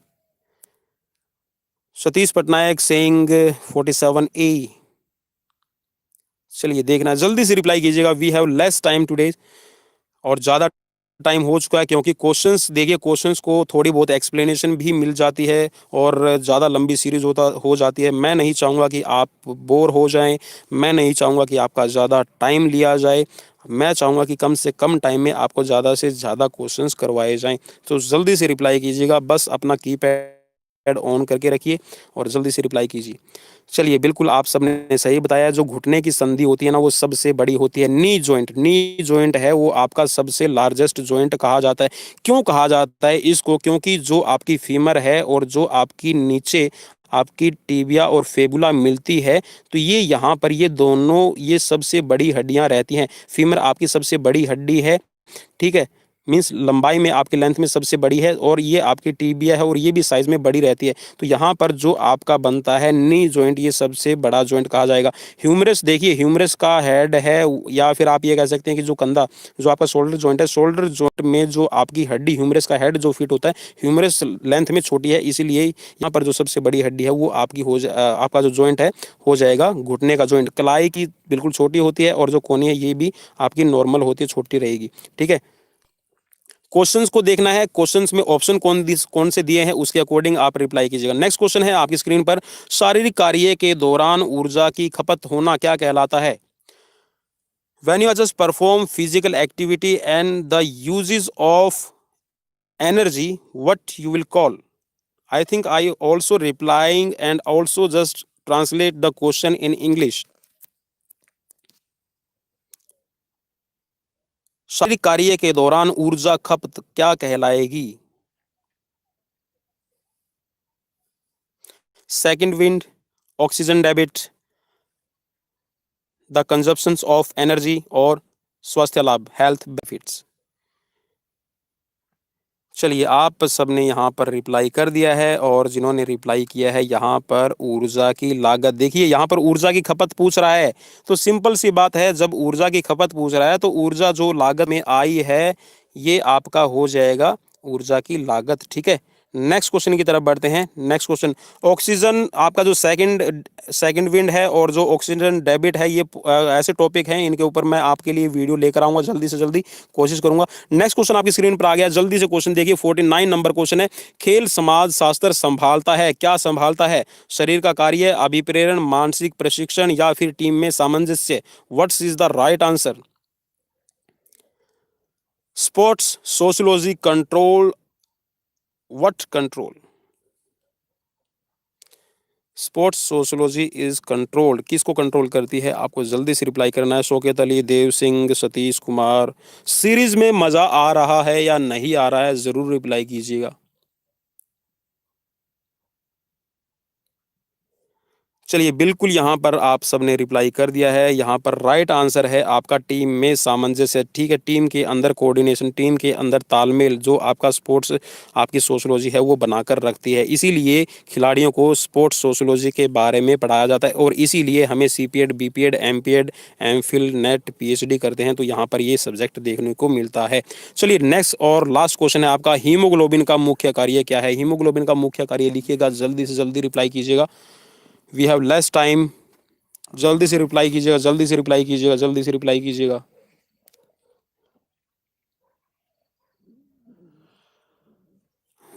Satish Patnaik saying 47A। चलिए देखना, जल्दी से रिप्लाई कीजिएगा। We have less time today, और ज़्यादा टाइम हो चुका है क्योंकि क्वेश्चंस, देखिए क्वेश्चंस को थोड़ी बहुत एक्सप्लेनेशन भी मिल जाती है और ज़्यादा लंबी सीरीज हो जाती है। मैं नहीं चाहूँगा कि आप बोर हो जाएं, मैं नहीं चाहूँगा कि आपका ज़्यादा टाइम लिया जाए। मैं चाहूँगा कि कम से कम टाइम में आपको ज़्यादा से ज़्यादा क्वेश्चंस करवाए जाएं। तो जल्दी से रिप्लाई कीजिएगा, बस अपना कीपैड ऑन करके रखिए और जल्दी से रिप्लाई कीजिए। चलिए, बिल्कुल आप सबने सही बताया। जो घुटने की संधि होती है ना, वो सबसे बड़ी होती है नी जॉइंट। नी जॉइंट है वो आपका सबसे लार्जेस्ट जॉइंट कहा जाता है। क्यों कहा जाता है इसको? क्योंकि जो आपकी फीमर है और जो आपकी नीचे आपकी टिबिया और फेबुला मिलती है, तो ये यहाँ पर ये दोनों ये सबसे बड़ी हड्डियाँ रहती हैं। फीमर आपकी सबसे बड़ी हड्डी है, ठीक है, मीन्स लंबाई में आपकी लेंथ में सबसे बड़ी है, और ये आपकी टिबिया है और ये भी साइज में बड़ी रहती है। तो यहाँ पर जो आपका बनता है नी जॉइंट, ये सबसे बड़ा जॉइंट कहा जाएगा। ह्यूमरस, देखिए ह्यूमरस का हेड है, या फिर आप ये कह सकते हैं कि जो कंधा, जो आपका शोल्डर जॉइंट है, शोल्डर जॉइंट में जो आपकी हड्डी ह्यूमरस का हेड जो फिट होता है, ह्यूमरस लेंथ में छोटी है, इसीलिए यहाँ पर जो सबसे बड़ी हड्डी है वो आपकी आपका जो जॉइंट है हो जाएगा घुटने का जॉइंट। कलाई की बिल्कुल छोटी होती है, और जो कोनी है ये भी आपकी नॉर्मल होती है, छोटी रहेगी, ठीक है। क्वेश्चंस को देखना है, क्वेश्चंस में ऑप्शन कौन से दिए हैं उसके अकॉर्डिंग आप रिप्लाई कीजिएगा। नेक्स्ट क्वेश्चन है आपकी स्क्रीन पर, शारीरिक कार्य के दौरान ऊर्जा की खपत होना क्या कहलाता है? When you just perform physical activity and the uses of energy, what you will call? I think I also replying and also just translate the question in English. शारीरिक कार्य के दौरान ऊर्जा खपत क्या कहलाएगी? Second wind, oxygen debit, the consumptions of energy, और स्वास्थ्य लाभ, हेल्थ बेनिफिट्स। चलिए, आप सबने यहाँ पर रिप्लाई कर दिया है, और जिन्होंने रिप्लाई किया है यहाँ पर ऊर्जा की लागत, देखिए यहाँ पर ऊर्जा की खपत पूछ रहा है, तो सिंपल सी बात है, जब ऊर्जा की खपत पूछ रहा है तो ऊर्जा जो लागत में आई है ये आपका हो जाएगा ऊर्जा की लागत, ठीक है। नेक्स्ट क्वेश्चन की तरफ बढ़ते हैं। नेक्स्ट क्वेश्चन, ऑक्सीजन आपका जो सेकंड विंड है और जो ऑक्सीजन डेबिट है, ये ऐसे टॉपिक हैं, इनके ऊपर मैं आपके लिए वीडियो लेकर आऊंगा, जल्दी से जल्दी कोशिश करूंगा। नेक्स्ट क्वेश्चन आपकी स्क्रीन पर आ गया, जल्दी से क्वेश्चन देखिए। 49 नंबर क्वेश्चन है, खेल समाज शास्त्र संभालता है, क्या संभालता है? शरीर का कार्य, अभिप्रेरण, मानसिक प्रशिक्षण, या फिर टीम में सामंजस्य? What's is the right answer? Sports, sociology, control, what control? Sports sociology is controlled, किसको कंट्रोल करती है? आपको जल्दी से रिप्लाई करना है। शौकत अली, देव सिंह, सतीश कुमार, सीरीज में मजा आ रहा है या नहीं आ रहा है, जरूर रिप्लाई कीजिएगा। चलिए, बिल्कुल यहाँ पर आप सबने रिप्लाई कर दिया है। यहाँ पर राइट आंसर है आपका टीम में सामंजस्य, ठीक है। टीम के अंदर कोऑर्डिनेशन, टीम के अंदर तालमेल, जो आपका स्पोर्ट्स आपकी सोशियोलॉजी है वो बनाकर रखती है, इसीलिए खिलाड़ियों को स्पोर्ट्स सोशियोलॉजी के बारे में पढ़ाया जाता है, और इसीलिए हमें CPED, BPED, MPED, MPhil, net, PhD करते हैं तो यहाँ पर ये सब्जेक्ट देखने को मिलता है। चलिए, नेक्स्ट और लास्ट क्वेश्चन है आपका, हीमोग्लोबिन का मुख्य कार्य क्या है? हीमोग्लोबिन का मुख्य कार्य लिखिएगा, जल्दी से जल्दी रिप्लाई कीजिएगा। वी हैव लेस टाइम, जल्दी से रिप्लाई कीजिएगा, जल्दी से रिप्लाई कीजिएगा, जल्दी से रिप्लाई कीजिएगा।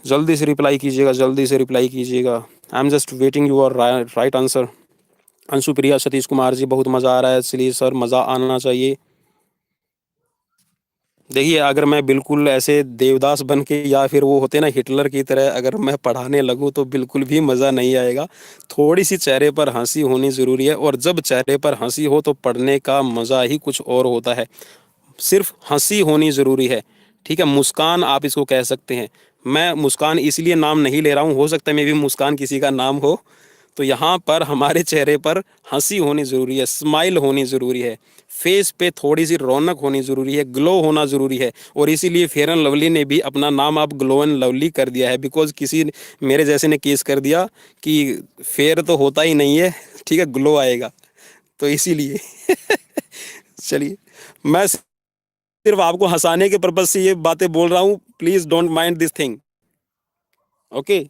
जल्दी से रिप्लाई कीजिएगा, जल्दी से रिप्लाई कीजिएगा। I am just waiting your right answer. Anshupriya, Satish Kumar ji, बहुत मज़ा आ रहा है। चलिए सर, मज़ा आना चाहिए। देखिए, अगर मैं बिल्कुल ऐसे देवदास बन के, या फिर वो होते ना हिटलर की तरह, अगर मैं पढ़ाने लगूँ तो बिल्कुल भी मज़ा नहीं आएगा। थोड़ी सी चेहरे पर हंसी होनी ज़रूरी है, और जब चेहरे पर हंसी हो तो पढ़ने का मज़ा ही कुछ और होता है। सिर्फ हंसी होनी ज़रूरी है, ठीक है। मुस्कान आप इसको कह सकते हैं। मैं मुस्कान इसलिए नाम नहीं ले रहा हूँ, हो सकता है मे भी मुस्कान किसी का नाम हो, तो यहाँ पर हमारे चेहरे पर हंसी होनी ज़रूरी है, स्माइल होनी ज़रूरी है, फेस पे थोड़ी सी रौनक होनी ज़रूरी है, ग्लो होना ज़रूरी है। और इसीलिए फेयर एंड लवली ने भी अपना नाम अब ग्लो एंड लवली कर दिया है, बिकॉज किसी मेरे जैसे ने केस कर दिया कि फेयर तो होता ही नहीं है, ठीक है, ग्लो आएगा, तो इसीलिए चलिए, मैं सिर्फ आपको हंसाने के पर्पज से ये बातें बोल रहा हूँ, please don't mind this thing, okay.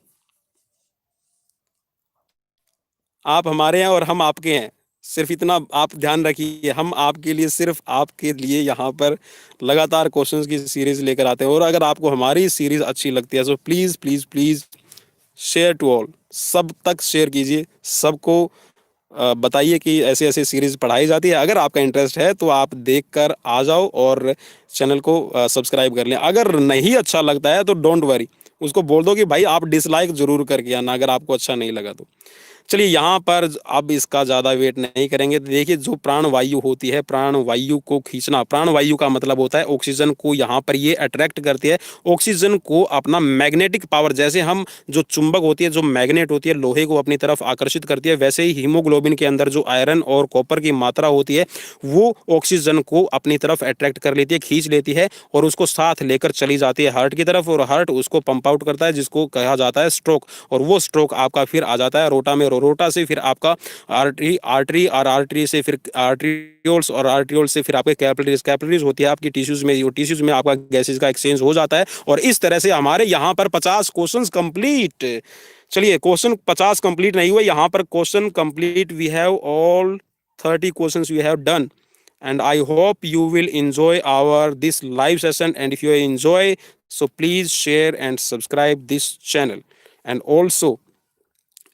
आप हमारे हैं और हम आपके हैं, सिर्फ इतना आप ध्यान रखिए। हम आपके लिए, सिर्फ आपके लिए यहाँ पर लगातार क्वेश्चंस की सीरीज लेकर आते हैं, और अगर आपको हमारी सीरीज अच्छी लगती है तो please please please share to all, सब तक शेयर कीजिए, सबको बताइए कि ऐसे ऐसे सीरीज पढ़ाई जाती है। अगर आपका इंटरेस्ट है तो आप देख कर आ जाओ और चैनल को सब्सक्राइब कर लें। अगर नहीं अच्छा लगता है तो डोंट वरी, उसको बोल दो कि भाई आप डिसलाइक जरूर करके आना अगर आपको अच्छा नहीं लगा तो। चलिए यहाँ पर अब इसका ज़्यादा वेट नहीं करेंगे। तो देखिए जो प्राण वायु होती है, प्राण वायु को खींचना, प्राण वायु का मतलब होता है ऑक्सीजन को यहाँ पर ये अट्रैक्ट करती है, ऑक्सीजन को अपना मैग्नेटिक पावर, जैसे हम जो चुंबक होती है, जो मैग्नेट होती है, लोहे को अपनी तरफ आकर्षित करती है, वैसे ही हीमोग्लोबिन के अंदर जो आयरन और कॉपर की मात्रा होती है वो ऑक्सीजन को अपनी तरफ अट्रैक्ट कर लेती है, खींच लेती है और उसको साथ लेकर चली जाती है हार्ट की तरफ, और हार्ट उसको पंप आउट करता है जिसको कहा जाता है स्ट्रोक, और वो स्ट्रोक आपका फिर आ जाता है रोटा में, रोटा से फिर आपका आर्टरी, आर्टरी और आर्टरी से फिर आर्ट्रियोल्स, और आर्ट्रियोल्स से फिर आपके कैपिलरीज, कैपिलरीज होती है आपकी टिश्यूज में, वो टिश्यूज में आपका गैसेज का एक्सचेंज हो जाता है। और इस तरह से हमारे यहाँ पर 50 क्वेश्चंस कंप्लीट। चलिए क्वेश्चन 50 कंप्लीट नहीं हुए, यहाँ पर question complete, we have all 30 questions we have done, and I hope you will enjoy our this live session, and if you enjoy, so please share and subscribe this channel, and also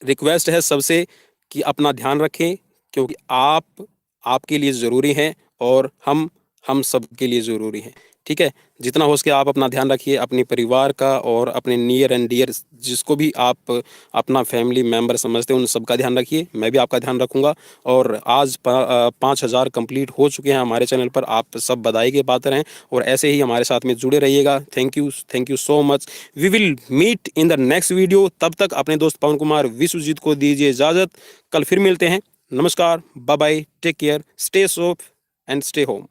request है सबसे कि अपना ध्यान रखें, क्योंकि आप आपके लिए ज़रूरी हैं और हम सब के लिए ज़रूरी हैं। ठीक है, जितना हो सके आप अपना ध्यान रखिए, अपने परिवार का और अपने नियर एंड डियर जिसको भी आप अपना फैमिली मेम्बर समझते हैं उन सब का ध्यान रखिए। मैं भी आपका ध्यान रखूँगा। और आज 5000 कंप्लीट हो चुके हैं हमारे चैनल पर। आप सब बधाई के पात्र हैं और ऐसे ही हमारे साथ में जुड़े रहिएगा। Thank you so much. We will meet in the next video. तब तक अपने दोस्त पवन कुमार विश्वजीत को दीजिए इजाज़त। कल फिर मिलते हैं। नमस्कार, bye bye, take care, stay safe and stay home.